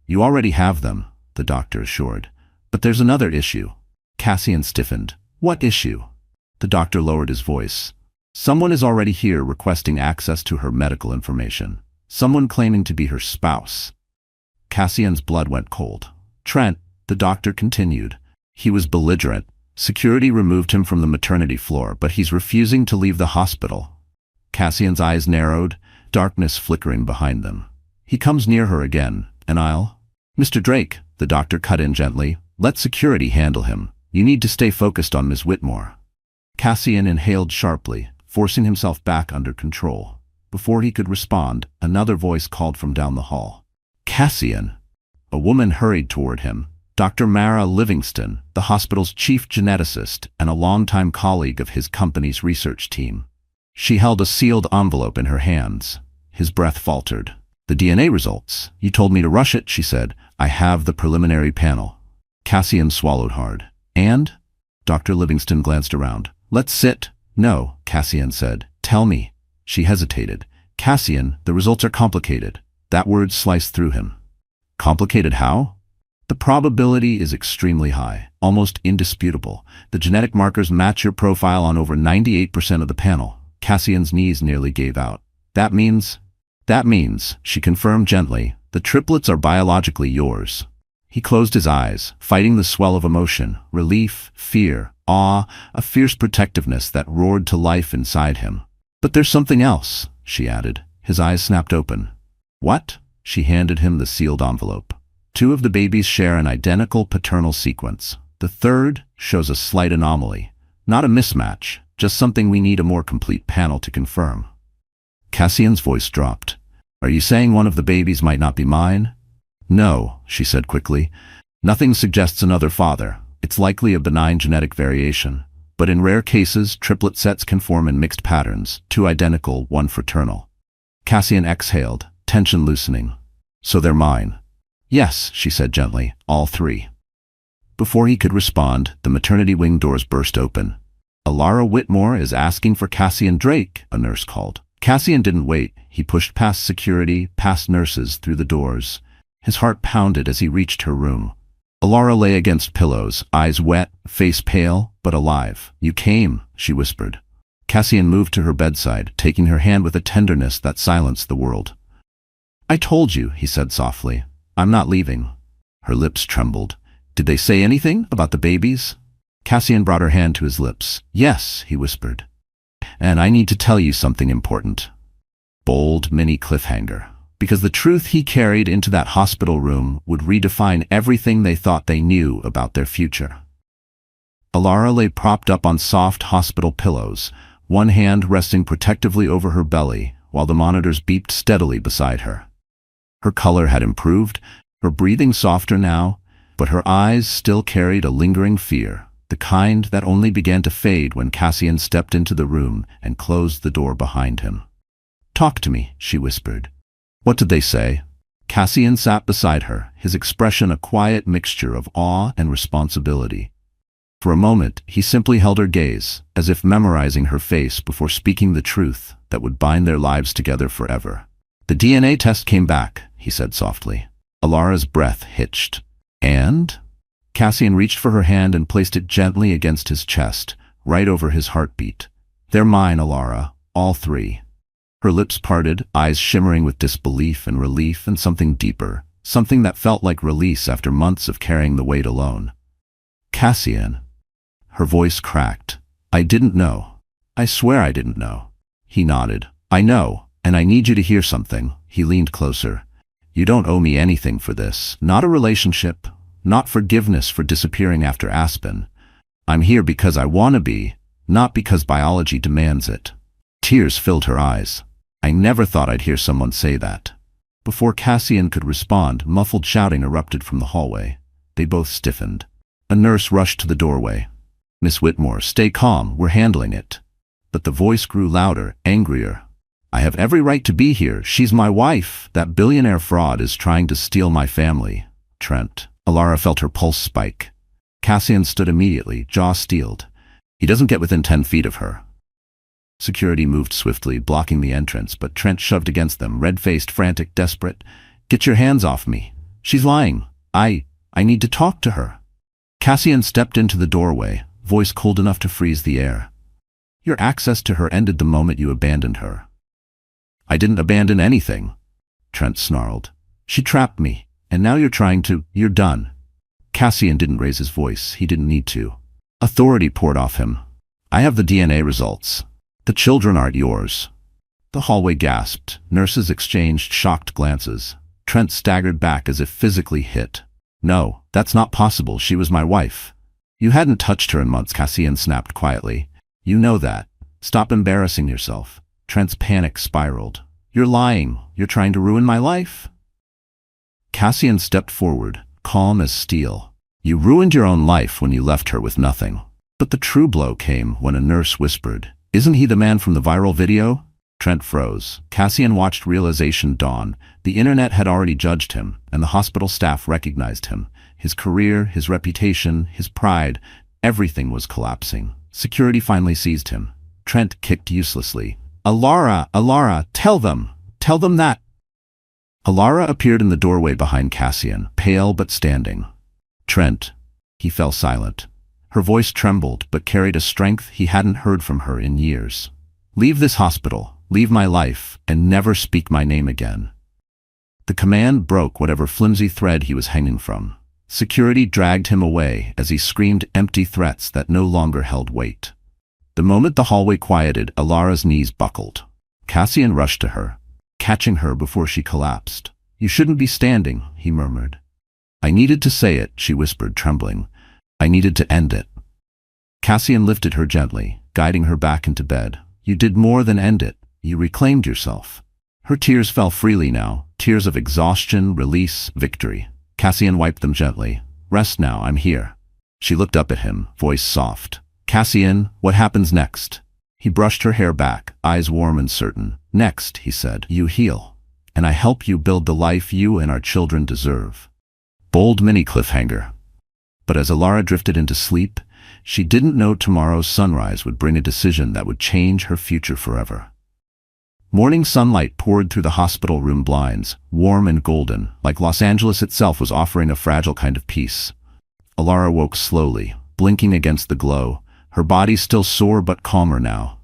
You already have them, the doctor assured. But there's another issue. Cassian stiffened. What issue? The doctor lowered his voice. Someone is already here requesting access to her medical information. Someone claiming to be her spouse. Cassian's blood went cold. Trent, the doctor continued. He was belligerent. Security removed him from the maternity floor, but he's refusing to leave the hospital. Cassian's eyes narrowed, darkness flickering behind them. He comes near her again, and I'll... Mr. Drake, the doctor cut in gently, let security handle him. You need to stay focused on Ms. Whitmore. Cassian inhaled sharply. forcing himself back under control. Before he could respond, another voice called from down the hall. "Cassian!" A woman hurried toward him. Dr. Mara Livingston, the hospital's chief geneticist and a longtime colleague of his company's research team. She held a sealed envelope in her hands. His breath faltered. "The DNA results. You told me to rush it," she said. "I have the preliminary panel." Cassian swallowed hard. "And?" Dr. Livingston glanced around. "Let's sit." "No," Cassian said. "Tell me." She hesitated. "Cassian, the results are complicated." That word sliced through him. "Complicated how?" "The probability is extremely high, almost indisputable. The genetic markers match your profile on over 98% of the panel." Cassian's knees nearly gave out. That means, she confirmed gently, "the triplets are biologically yours." He closed his eyes, fighting the swell of emotion, relief, fear, awe, a fierce protectiveness that roared to life inside him. "But there's something else," she added. His eyes snapped open. "What?" She handed him the sealed envelope. "Two of the babies share an identical paternal sequence. The third shows a slight anomaly. Not a mismatch, just something we need a more complete panel to confirm." Cassian's voice dropped. "Are you saying one of the babies might not be mine?" "No," she said quickly. "Nothing suggests another father. It's likely a benign genetic variation. But in rare cases, triplet sets can form in mixed patterns, two identical, one fraternal." Cassian exhaled, tension loosening. "So they're mine?" "Yes," she said gently, "all three." Before he could respond, the maternity wing doors burst open. "Alara Whitmore is asking for Cassian Drake," a nurse called. Cassian didn't wait. He pushed past security, past nurses, through the doors. His heart pounded as he reached her room. Alara lay against pillows, eyes wet, face pale, but alive. "You came," she whispered. Cassian moved to her bedside, taking her hand with a tenderness that silenced the world. "I told you," he said softly. "I'm not leaving." Her lips trembled. "Did they say anything about the babies?" Cassian brought her hand to his lips. "Yes," he whispered. "And I need to tell you something important." Bold mini cliffhanger. Because the truth he carried into that hospital room would redefine everything they thought they knew about their future. Alara lay propped up on soft hospital pillows, one hand resting protectively over her belly, while the monitors beeped steadily beside her. Her color had improved, her breathing softer now, but her eyes still carried a lingering fear, the kind that only began to fade when Cassian stepped into the room and closed the door behind him. "Talk to me," she whispered. "What did they say?" Cassian sat beside her, his expression a quiet mixture of awe and responsibility. For a moment, he simply held her gaze, as if memorizing her face before speaking the truth that would bind their lives together forever. "The DNA test came back," he said softly. Alara's breath hitched. "And?" Cassian reached for her hand and placed it gently against his chest, right over his heartbeat. "They're mine, Alara, all three." Her lips parted, eyes shimmering with disbelief and relief and something deeper, something that felt like release after months of carrying the weight alone. "Cassian." Her voice cracked. "I didn't know. I swear I didn't know." He nodded. "I know, and I need you to hear something." He leaned closer. "You don't owe me anything for this. Not a relationship, not forgiveness for disappearing after Aspen. I'm here because I want to be, not because biology demands it." Tears filled her eyes. "I never thought I'd hear someone say that." Before Cassian could respond, muffled shouting erupted from the hallway. They both stiffened. A nurse rushed to the doorway. "Miss Whitmore, stay calm, we're handling it." But the voice grew louder, angrier. "I have every right to be here. She's my wife. That billionaire fraud is trying to steal my family." "Trent." Alara felt her pulse spike. Cassian stood immediately, jaw steeled. "He doesn't get within 10 feet of her." Security moved swiftly, blocking the entrance, but Trent shoved against them, red-faced, frantic, desperate. "Get your hands off me. She's lying. I need to talk to her." Cassian stepped into the doorway, voice cold enough to freeze the air. "Your access to her ended the moment you abandoned her." "I didn't abandon anything," Trent snarled. "She trapped me, and now you're done." Cassian didn't raise his voice. He didn't need to. Authority poured off him. "I have the DNA results. The children aren't yours." The hallway gasped. Nurses exchanged shocked glances. Trent staggered back as if physically hit. "No, that's not possible. She was my wife." "You hadn't touched her in months," Cassian snapped quietly. "You know that." Stop embarrassing yourself. Trent's panic spiraled. You're lying. You're trying to ruin my life? Cassian stepped forward, calm as steel. You ruined your own life when you left her with nothing. But the true blow came when a nurse whispered, "Isn't he the man from the viral video?" Trent froze. Cassian watched realization dawn. The internet had already judged him, and the hospital staff recognized him. His career, his reputation, his pride, everything was collapsing. Security finally seized him. Trent kicked uselessly. Alara, tell them that." Alara appeared in the doorway behind Cassian, pale but standing. "Trent." He fell silent. Her voice trembled but carried a strength he hadn't heard from her in years. "Leave this hospital, leave my life, and never speak my name again." The command broke whatever flimsy thread he was hanging from. Security dragged him away as he screamed empty threats that no longer held weight. The moment the hallway quieted, Alara's knees buckled. Cassian rushed to her, catching her before she collapsed. "You shouldn't be standing," he murmured. "I needed to say it," she whispered, trembling. "I needed to end it." Cassian lifted her gently, guiding her back into bed. "You did more than end it. You reclaimed yourself." Her tears fell freely now, tears of exhaustion, release, victory. Cassian wiped them gently. "Rest now, I'm here." She looked up at him, voice soft. "Cassian, what happens next?" He brushed her hair back, eyes warm and certain. "Next," he said, "you heal, and I help you build the life you and our children deserve." Bold mini cliffhanger. But as Alara drifted into sleep, she didn't know tomorrow's sunrise would bring a decision that would change her future forever. Morning sunlight poured through the hospital room blinds, warm and golden, like Los Angeles itself was offering a fragile kind of peace. Alara woke slowly, blinking against the glow, her body still sore but calmer now.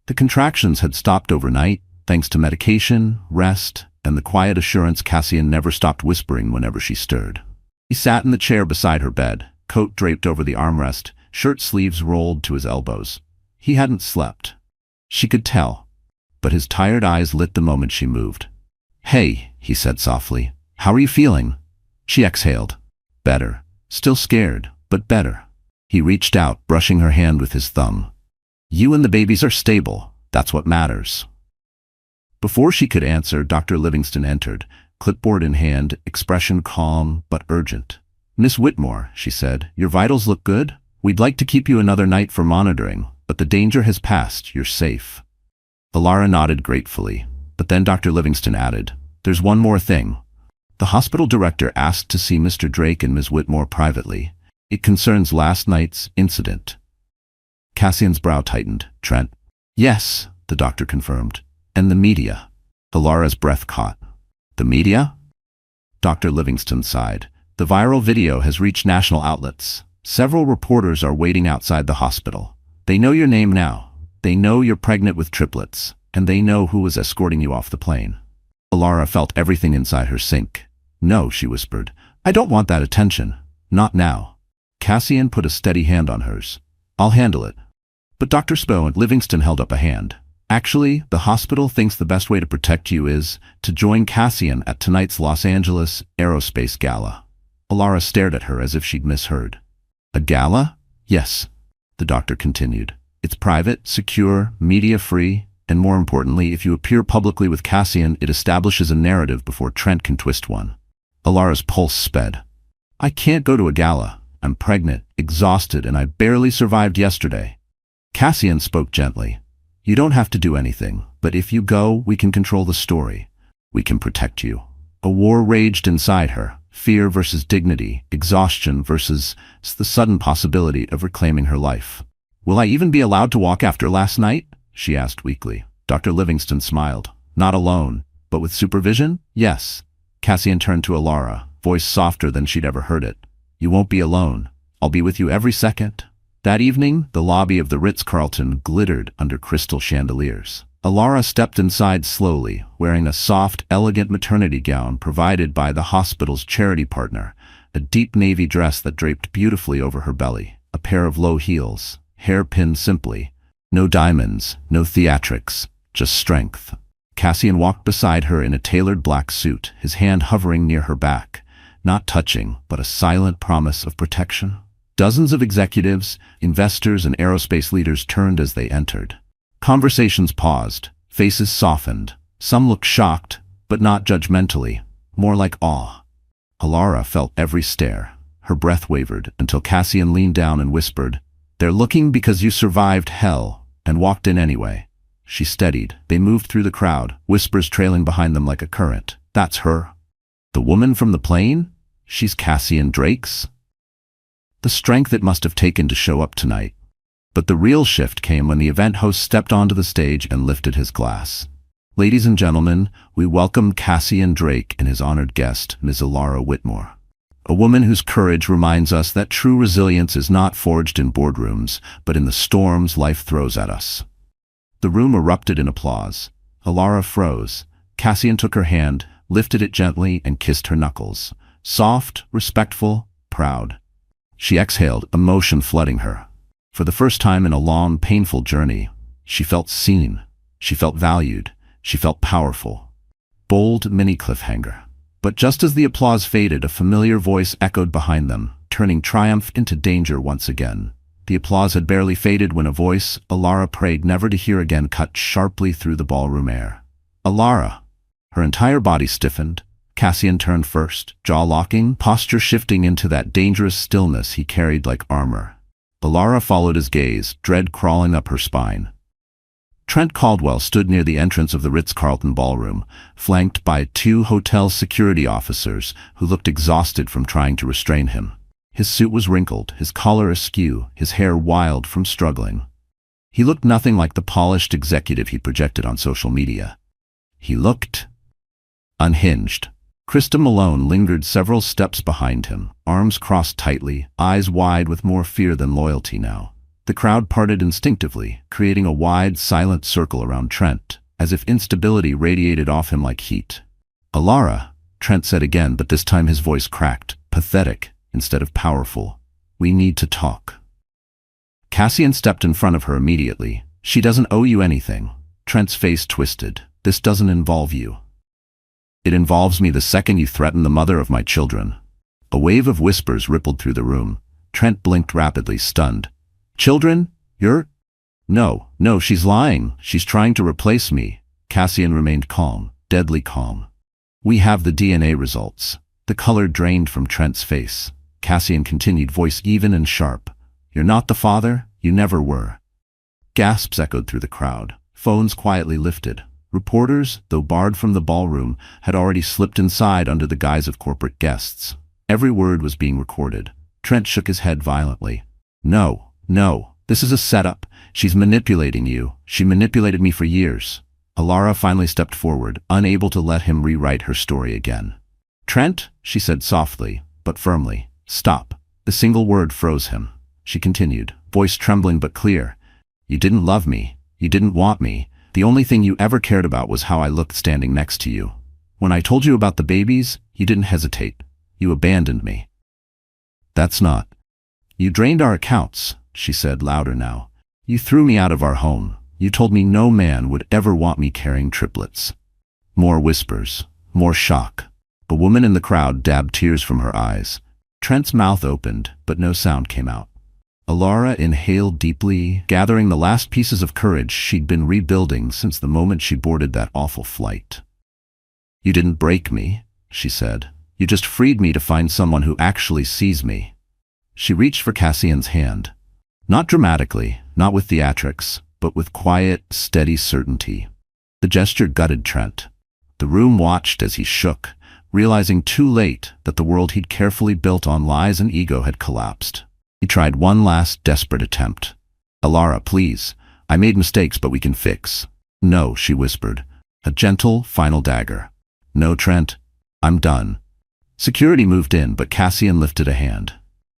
The contractions had stopped overnight, thanks to medication, rest, and the quiet assurance Cassian never stopped whispering whenever she stirred. He sat in the chair beside her bed, coat draped over the armrest, shirt sleeves rolled to his elbows. He hadn't slept. She could tell. But his tired eyes lit the moment she moved. "Hey," he said softly. "How are you feeling?" She exhaled. "Better. Still scared, but better." He reached out, brushing her hand with his thumb. "You and the babies are stable. That's what matters." Before she could answer, Dr. Livingston entered, clipboard in hand, expression calm but urgent. "Miss Whitmore," she said, "your vitals look good. We'd like to keep you another night for monitoring, but the danger has passed. You're safe." Alara nodded gratefully, but then Dr. Livingston added, "There's one more thing. The hospital director asked to see Mr. Drake and Ms. Whitmore privately. It concerns last night's incident." Cassian's brow tightened. "Trent?" "Yes," the doctor confirmed. "And the media." Alara's breath caught. "The media?" Dr. Livingston sighed. "The viral video has reached national outlets. Several reporters are waiting outside the hospital. They know your name now. They know you're pregnant with triplets, and they know who was escorting you off the plane." Alara felt everything inside her sink. "No," she whispered. "I don't want that attention. Not now." Cassian put a steady hand on hers. "I'll handle it." But Dr. Spo and Livingston held up a hand. "Actually, the hospital thinks the best way to protect you is to join Cassian at tonight's Los Angeles Aerospace Gala." Alara stared at her as if she'd misheard. "A gala?" "Yes," the doctor continued. "It's private, secure, media-free, and more importantly, if you appear publicly with Cassian, it establishes a narrative before Trent can twist one." Alara's pulse sped. "I can't go to a gala. I'm pregnant, exhausted, and I barely survived yesterday." Cassian spoke gently. "You don't have to do anything, but if you go, we can control the story. We can protect you." A war raged inside her, fear versus dignity, exhaustion versus the sudden possibility of reclaiming her life. "Will I even be allowed to walk after last night?" she asked weakly. Dr. Livingston smiled. "Not alone, but with supervision? Yes." Cassian turned to Alara, voice softer than she'd ever heard it. "You won't be alone. I'll be with you every second." That evening, the lobby of the Ritz-Carlton glittered under crystal chandeliers. Alara stepped inside slowly, wearing a soft, elegant maternity gown provided by the hospital's charity partner, a deep navy dress that draped beautifully over her belly, a pair of low heels, hair pinned simply. No diamonds, no theatrics, just strength. Cassian walked beside her in a tailored black suit, his hand hovering near her back, not touching, but a silent promise of protection. Dozens of executives, investors, and aerospace leaders turned as they entered. Conversations paused, faces softened. Some looked shocked, but not judgmentally, more like awe. Alara felt every stare. Her breath wavered until Cassian leaned down and whispered, "They're looking because you survived hell and walked in anyway." She steadied. They moved through the crowd, whispers trailing behind them like a current. "That's her. The woman from the plane? She's Cassian Drake's?" The strength it must have taken to show up tonight. But the real shift came when the event host stepped onto the stage and lifted his glass. "Ladies and gentlemen, we welcome Cassian Drake and his honored guest, Ms. Alara Whitmore. A woman whose courage reminds us that true resilience is not forged in boardrooms, but in the storms life throws at us." The room erupted in applause. Alara froze. Cassian took her hand, lifted it gently, and kissed her knuckles. Soft, respectful, proud. She exhaled, emotion flooding her. For the first time in a long, painful journey, she felt seen. She felt valued. She felt powerful. Bold mini cliffhanger. But just as the applause faded, a familiar voice echoed behind them, turning triumph into danger once again. The applause had barely faded when a voice Alara prayed never to hear again cut sharply through the ballroom air. "Alara!" Her entire body stiffened. Cassian turned first, jaw locking, posture shifting into that dangerous stillness he carried like armor. Alara followed his gaze, dread crawling up her spine. Trent Caldwell stood near the entrance of the Ritz-Carlton ballroom, flanked by 2 hotel security officers who looked exhausted from trying to restrain him. His suit was wrinkled, his collar askew, his hair wild from struggling. He looked nothing like the polished executive he projected on social media. He looked unhinged. Krista Malone lingered several steps behind him, arms crossed tightly, eyes wide with more fear than loyalty now. The crowd parted instinctively, creating a wide, silent circle around Trent, as if instability radiated off him like heat. "Alara," Trent said again, but this time his voice cracked, pathetic instead of powerful. "We need to talk." Cassian stepped in front of her immediately. "She doesn't owe you anything." Trent's face twisted. "This doesn't involve you." "It involves me the second you threaten the mother of my children." A wave of whispers rippled through the room. Trent blinked rapidly, stunned. "Children? You're—" No, she's lying. She's trying to replace me." Cassian remained calm, deadly calm. "We have the DNA results." The color drained from Trent's face. Cassian continued, voice even and sharp. "You're not the father. You never were." Gasps echoed through the crowd. Phones quietly lifted. Reporters, though barred from the ballroom, had already slipped inside under the guise of corporate guests. Every word was being recorded. Trent shook his head violently. No, this is a setup. She's manipulating you. She manipulated me for years." Alara finally stepped forward, unable to let him rewrite her story again. "Trent," she said softly, but firmly. "Stop." The single word froze him. She continued, voice trembling but clear. "You didn't love me. You didn't want me. The only thing you ever cared about was how I looked standing next to you. When I told you about the babies, you didn't hesitate. You abandoned me." "That's not." "You drained our accounts," she said, louder now. "You threw me out of our home. You told me no man would ever want me carrying triplets." More whispers, more shock. A woman in the crowd dabbed tears from her eyes. Trent's mouth opened, but no sound came out. Alara inhaled deeply, gathering the last pieces of courage she'd been rebuilding since the moment she boarded that awful flight. "You didn't break me," she said. "You just freed me to find someone who actually sees me." She reached for Cassian's hand. Not dramatically, not with theatrics, but with quiet, steady certainty. The gesture gutted Trent. The room watched as he shook, realizing too late that the world he'd carefully built on lies and ego had collapsed. He tried one last desperate attempt. "Alara, please. I made mistakes, but we can fix." "No," she whispered. A gentle, final dagger. "No, Trent. I'm done." Security moved in, but Cassian lifted a hand.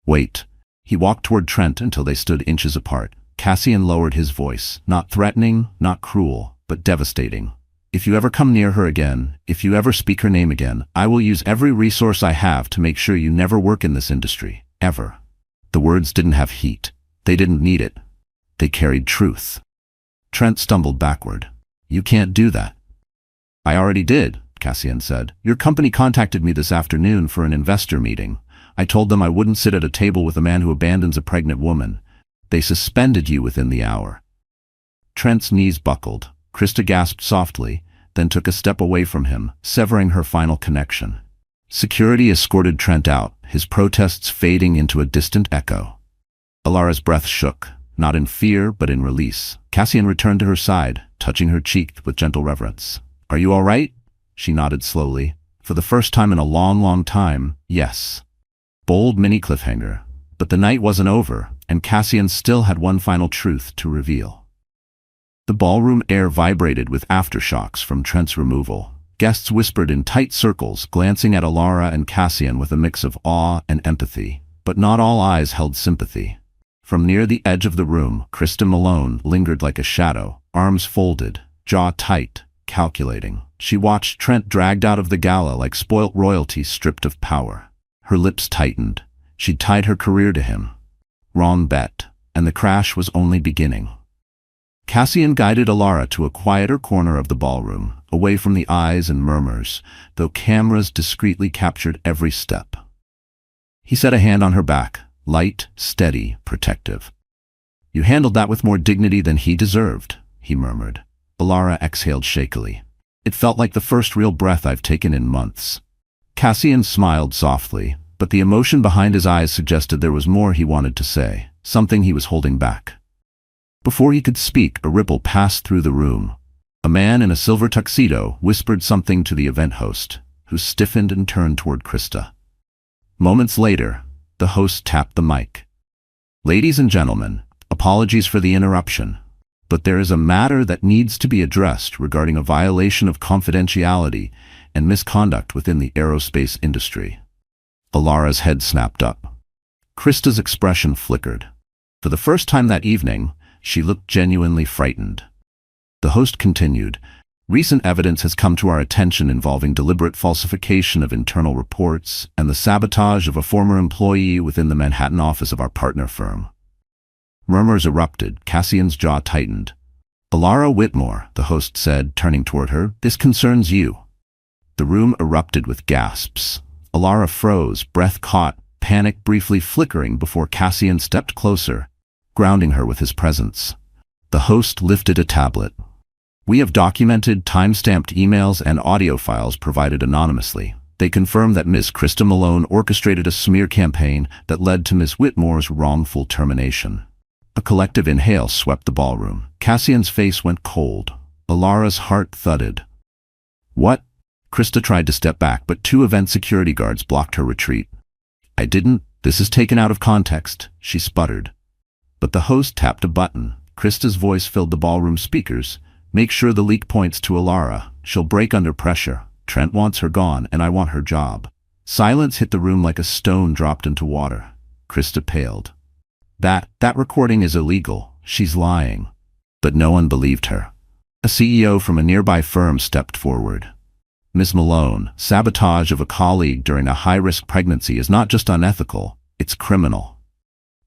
"Wait." He walked toward Trent until they stood inches apart. Cassian lowered his voice, not threatening, not cruel, but devastating. "If you ever come near her again, if you ever speak her name again, I will use every resource I have to make sure you never work in this industry. Ever." The words didn't have heat. They didn't need it. They carried truth. Trent stumbled backward. "You can't do that." "I already did," Cassian said. "Your company contacted me this afternoon for an investor meeting. I told them I wouldn't sit at a table with a man who abandons a pregnant woman. They suspended you within the hour." Trent's knees buckled. Krista gasped softly, then took a step away from him, severing her final connection. Security escorted Trent out, his protests fading into a distant echo. Alara's breath shook, not in fear but in release. Cassian returned to her side, touching her cheek with gentle reverence. "Are you all right?" She nodded slowly. For the first time in a long, long time, yes. Bold mini cliffhanger. But the night wasn't over, and Cassian still had one final truth to reveal. The ballroom air vibrated with aftershocks from Trent's removal. Guests whispered in tight circles, glancing at Alara and Cassian with a mix of awe and empathy. But not all eyes held sympathy. From near the edge of the room, Krista Malone lingered like a shadow, arms folded, jaw tight, calculating. She watched Trent dragged out of the gala like spoilt royalty stripped of power. Her lips tightened. She'd tied her career to him. Wrong bet, and the crash was only beginning. Cassian guided Alara to a quieter corner of the ballroom, away from the eyes and murmurs, though cameras discreetly captured every step. He set a hand on her back, light, steady, protective. "You handled that with more dignity than he deserved," he murmured. Alara exhaled shakily. "It felt like the first real breath I've taken in months." Cassian smiled softly, but the emotion behind his eyes suggested there was more he wanted to say, something he was holding back. Before he could speak, a ripple passed through the room. A man in a silver tuxedo whispered something to the event host, who stiffened and turned toward Krista. Moments later, the host tapped the mic. "Ladies and gentlemen, apologies for the interruption, but there is a matter that needs to be addressed regarding a violation of confidentiality and misconduct within the aerospace industry." Alara's head snapped up. Krista's expression flickered. For the first time that evening, she looked genuinely frightened. The host continued, "Recent evidence has come to our attention involving deliberate falsification of internal reports and the sabotage of a former employee within the Manhattan office of our partner firm." Murmurs erupted. Cassian's jaw tightened. "Alara Whitmore," the host said, turning toward her, "this concerns you." The room erupted with gasps. Alara froze, breath caught, panic briefly flickering before Cassian stepped closer, grounding her with his presence. The host lifted a tablet. "We have documented, time-stamped emails and audio files provided anonymously. They confirm that Ms. Krista Malone orchestrated a smear campaign that led to Ms. Whitmore's wrongful termination." A collective inhale swept the ballroom. Cassian's face went cold. Alara's heart thudded. "What?" Krista tried to step back, but two event security guards blocked her retreat. "I didn't. This is taken out of context," she sputtered. But the host tapped a button. Krista's voice filled the ballroom speakers. "Make sure the leak points to Alara. She'll break under pressure. Trent wants her gone, and I want her job." Silence hit the room like a stone dropped into water. Krista paled. That recording is illegal. She's lying." But no one believed her. A CEO from a nearby firm stepped forward. "Ms. Malone, sabotage of a colleague during a high-risk pregnancy is not just unethical, it's criminal."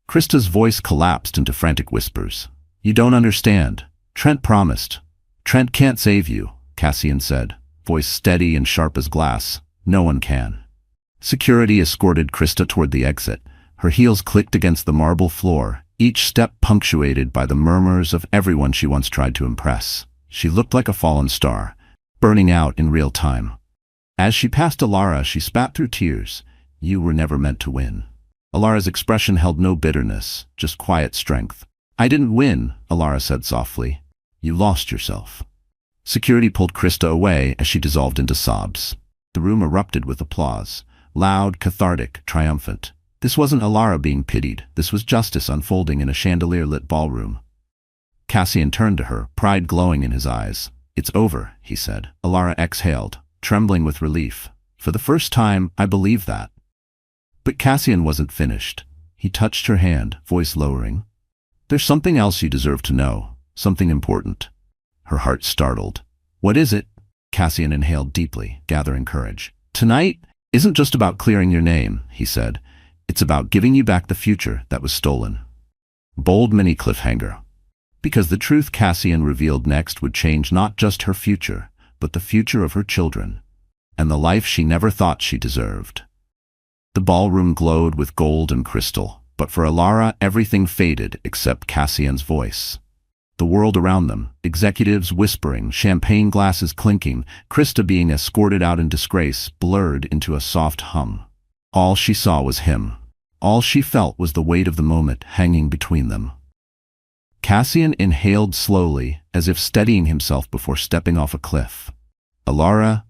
Krista's voice collapsed into frantic whispers. "You don't understand. Trent promised." "Trent can't save you," Cassian said, voice steady and sharp as glass. "No one can." Security escorted Krista toward the exit. Her heels clicked against the marble floor, each step punctuated by the murmurs of everyone she once tried to impress. She looked like a fallen star, burning out in real time. As she passed Alara, she spat through tears. "You were never meant to win." Alara's expression held no bitterness, just quiet strength. "I didn't win," Alara said softly. "You lost yourself." Security pulled Krista away as she dissolved into sobs. The room erupted with applause, loud, cathartic, triumphant. This wasn't Alara being pitied. This was justice unfolding in a chandelier-lit ballroom. Cassian turned to her, pride glowing in his eyes. "It's over," he said. Alara exhaled, trembling with relief. "For the first time, I believe that." But Cassian wasn't finished. He touched her hand, voice lowering. "There's something else you deserve to know. Something important." Her heart startled. "What is it?" Cassian inhaled deeply, gathering courage. "Tonight isn't just about clearing your name," he said. "It's about giving you back the future that was stolen." Bold mini cliffhanger. Because the truth Cassian revealed next would change not just her future, but the future of her children, and the life she never thought she deserved. The ballroom glowed with gold and crystal, but for Alara everything faded except Cassian's voice. The world around them, executives whispering, champagne glasses clinking, Krista being escorted out in disgrace, blurred into a soft hum. All she saw was him. All she felt was the weight of the moment hanging between them. Cassian inhaled slowly, as if steadying himself before stepping off a cliff. Alara,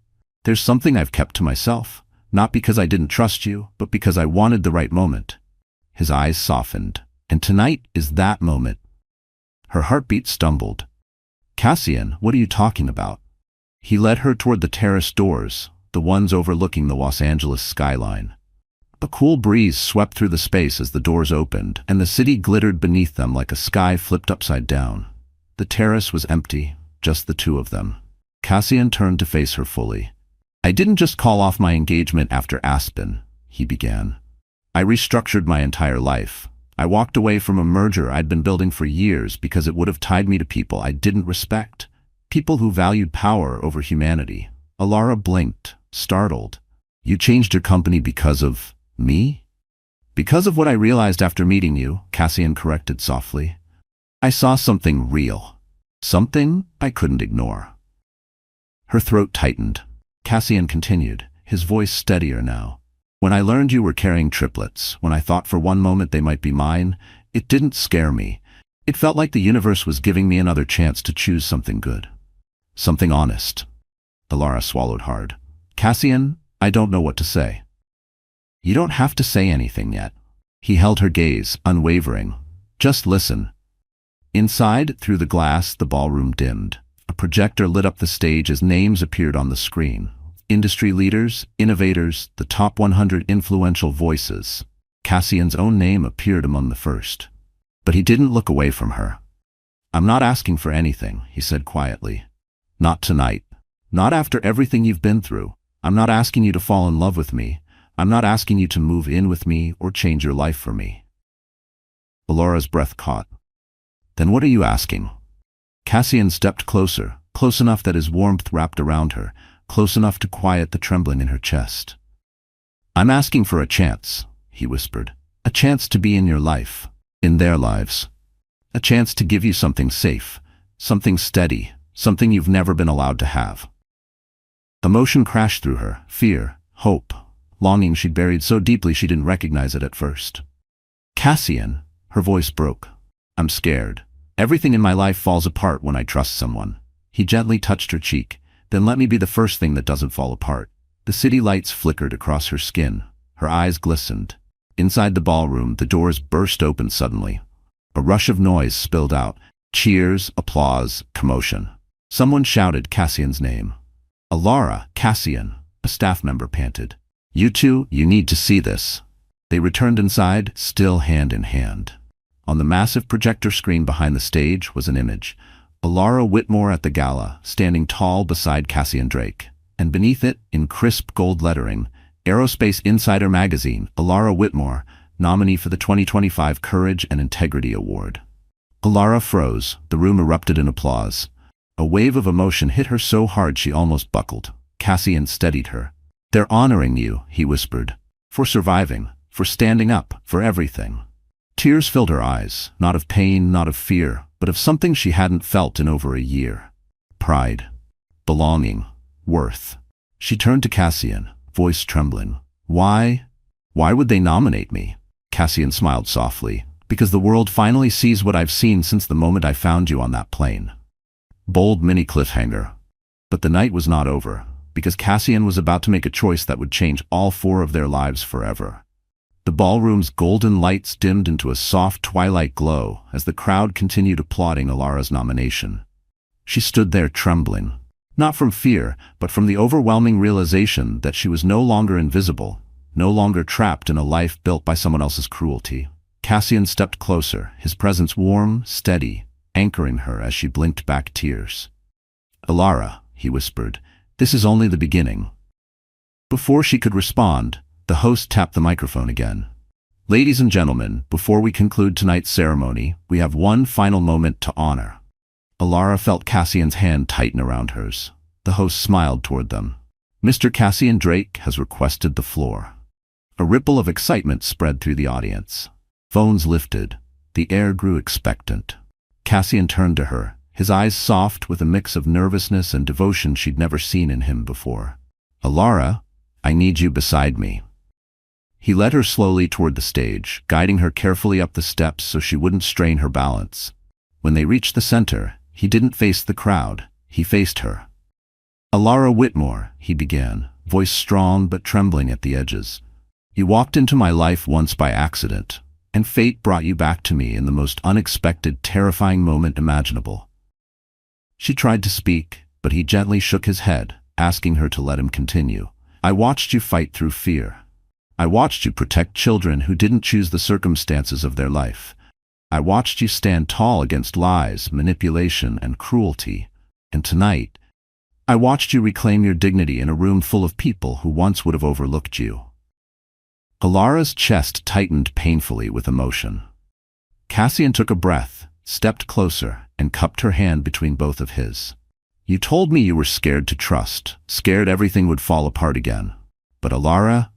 there's something I've kept to myself, not because I didn't trust you, but because I wanted the right moment. His eyes softened, and tonight is that moment. Her heartbeat stumbled. Cassian, what are you talking about? He led her toward the terrace doors, the ones overlooking the Los Angeles skyline. A cool breeze swept through the space as the doors opened, and the city glittered beneath them like a sky flipped upside down. The terrace was empty, just the two of them. Cassian turned to face her fully. I didn't just call off my engagement after Aspen, he began. I restructured my entire life. I walked away from a merger I'd been building for years because it would have tied me to people I didn't respect. People who valued power over humanity. Alara blinked, startled. You changed your company because of me? Because of what I realized after meeting you, Cassian corrected softly. I saw something real. Something I couldn't ignore. Her throat tightened. Cassian continued, his voice steadier now. When I learned you were carrying triplets, when I thought for one moment they might be mine, it didn't scare me. It felt like the universe was giving me another chance to choose something good. Something honest. Alara swallowed hard. Cassian, I don't know what to say. You don't have to say anything yet. He held her gaze, unwavering. Just listen. Inside, through the glass, the ballroom dimmed. A projector lit up the stage as names appeared on the screen. Industry leaders, innovators, the top 100 influential voices. Cassian's own name appeared among the first. But he didn't look away from her. I'm not asking for anything, he said quietly. Not tonight. Not after everything you've been through. I'm not asking you to fall in love with me. I'm not asking you to move in with me or change your life for me. Alara's breath caught. Then what are you asking? Cassian stepped closer, close enough that his warmth wrapped around her, close enough to quiet the trembling in her chest. I'm asking for a chance, he whispered. A chance to be in your life, in their lives. A chance to give you something safe, something steady, something you've never been allowed to have. Emotion crashed through her, fear, hope, longing she'd buried so deeply she didn't recognize it at first. Cassian, her voice broke. I'm scared. Everything in my life falls apart when I trust someone. He gently touched her cheek. Then let me be the first thing that doesn't fall apart. The city lights flickered across her skin. Her eyes glistened. Inside the ballroom, the doors burst open suddenly. A rush of noise spilled out. Cheers, applause, commotion. Someone shouted Cassian's name. Alara, Cassian, a staff member panted. You two, you need to see this. They returned inside, still hand in hand. On the massive projector screen behind the stage was an image. Alara Whitmore at the gala, standing tall beside Cassian Drake. And beneath it, in crisp gold lettering, Aerospace Insider magazine, Alara Whitmore, nominee for the 2025 Courage and Integrity Award. Alara froze. The room erupted in applause. A wave of emotion hit her so hard she almost buckled. Cassian steadied her. They're honoring you, he whispered. For surviving, for standing up, for everything. Tears filled her eyes, not of pain, not of fear, but of something she hadn't felt in over a year. Pride. Belonging. Worth. She turned to Cassian, voice trembling. Why? Why would they nominate me? Cassian smiled softly. Because the world finally sees what I've seen since the moment I found you on that plane. Bold mini cliffhanger. But the night was not over, because Cassian was about to make a choice that would change all four of their lives forever. The ballroom's golden lights dimmed into a soft twilight glow as the crowd continued applauding Alara's nomination. She stood there trembling, not from fear, but from the overwhelming realization that she was no longer invisible, no longer trapped in a life built by someone else's cruelty. Cassian stepped closer, his presence warm, steady, anchoring her as she blinked back tears. Alara, he whispered, this is only the beginning. Before she could respond, the host tapped the microphone again. Ladies and gentlemen, before we conclude tonight's ceremony, we have one final moment to honor. Alara felt Cassian's hand tighten around hers. The host smiled toward them. Mr. Cassian Drake has requested the floor. A ripple of excitement spread through the audience. Phones lifted. The air grew expectant. Cassian turned to her, his eyes soft with a mix of nervousness and devotion she'd never seen in him before. "Alara, I need you beside me." He led her slowly toward the stage, guiding her carefully up the steps so she wouldn't strain her balance. When they reached the center, he didn't face the crowd, he faced her. "Alara Whitmore," he began, voice strong but trembling at the edges. "You walked into my life once by accident, and fate brought you back to me in the most unexpected, terrifying moment imaginable." She tried to speak, but he gently shook his head, asking her to let him continue. "I watched you fight through fear. I watched you protect children who didn't choose the circumstances of their life. I watched you stand tall against lies, manipulation, and cruelty. And tonight, I watched you reclaim your dignity in a room full of people who once would have overlooked you." Alara's chest tightened painfully with emotion. Cassian took a breath, stepped closer, and cupped her hand between both of his. "You told me you were scared to trust, scared everything would fall apart again. But Alara,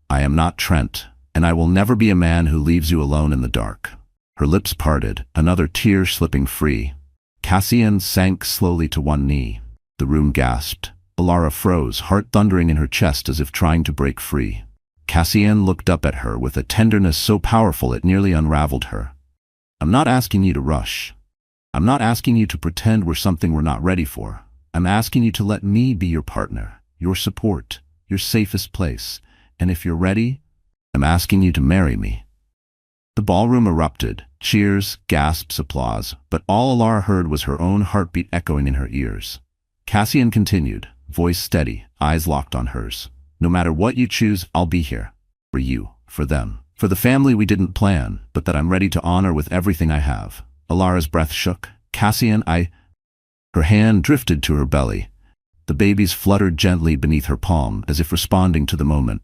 I am not Trent, and I will never be a man who leaves you alone in the dark." Her lips parted, another tear slipping free. Cassian sank slowly to one knee. The room gasped. Alara froze, heart thundering in her chest as if trying to break free. Cassian looked up at her with a tenderness so powerful it nearly unraveled her. "I'm not asking you to rush. I'm not asking you to pretend we're something we're not ready for. I'm asking you to let me be your partner, your support, your safest place. And if you're ready, I'm asking you to marry me." The ballroom erupted, cheers, gasps, applause, but all Alara heard was her own heartbeat echoing in her ears. Cassian continued, voice steady, eyes locked on hers. "No matter what you choose, I'll be here. For you, for them, for the family we didn't plan, but that I'm ready to honor with everything I have." Alara's breath shook. "Cassian, Her hand drifted to her belly. The babies fluttered gently beneath her palm, as if responding to the moment.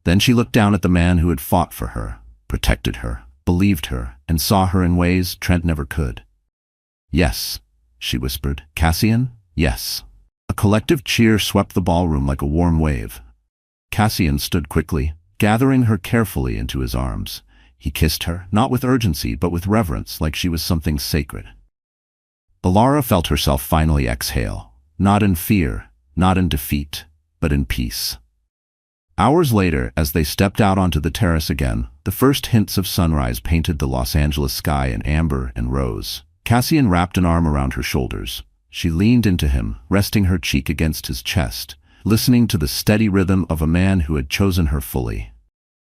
Then she looked down at the man who had fought for her, protected her, believed her, and saw her in ways Trent never could. "Yes," she whispered. "Cassian, yes." A collective cheer swept the ballroom like a warm wave. Cassian stood quickly, gathering her carefully into his arms. He kissed her, not with urgency, but with reverence, like she was something sacred. Alara felt herself finally exhale, not in fear, not in defeat, but in peace. Hours later, as they stepped out onto the terrace again, the first hints of sunrise painted the Los Angeles sky in amber and rose. Cassian wrapped an arm around her shoulders. She leaned into him, resting her cheek against his chest, listening to the steady rhythm of a man who had chosen her fully.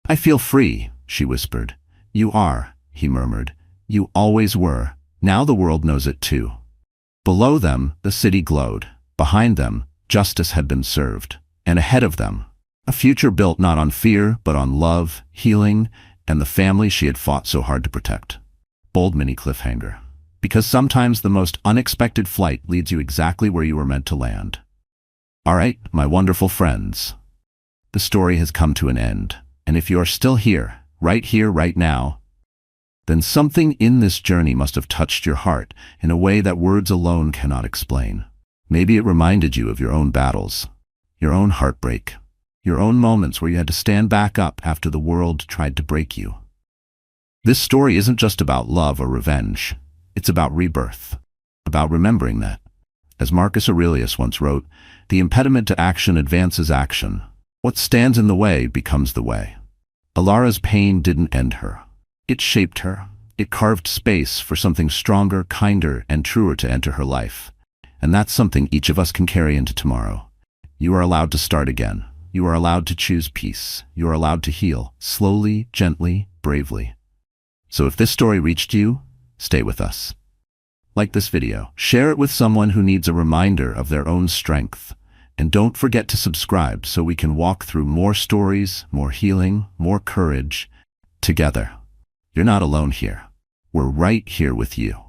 "I feel free," she whispered. "You are," he murmured. "You always were. Now the world knows it too." Below them, the city glowed. Behind them, justice had been served. And ahead of them, a future built not on fear, but on love, healing, and the family she had fought so hard to protect. Bold mini cliffhanger. Because sometimes the most unexpected flight leads you exactly where you were meant to land. All right, my wonderful friends. The story has come to an end. And if you are still here, right now, then something in this journey must have touched your heart in a way that words alone cannot explain. Maybe it reminded you of your own battles, your own heartbreak, your own moments where you had to stand back up after the world tried to break you. This story isn't just about love or revenge. It's about rebirth, about remembering that. As Marcus Aurelius once wrote, the impediment to action advances action. What stands in the way becomes the way. Alara's pain didn't end her. It shaped her. It carved space for something stronger, kinder, and truer to enter her life. And that's something each of us can carry into tomorrow. You are allowed to start again. You are allowed to choose peace. You are allowed to heal, slowly, gently, bravely. So if this story reached you, stay with us. Like this video, share it with someone who needs a reminder of their own strength. And don't forget to subscribe so we can walk through more stories, more healing, more courage, together. You're not alone here. We're right here with you.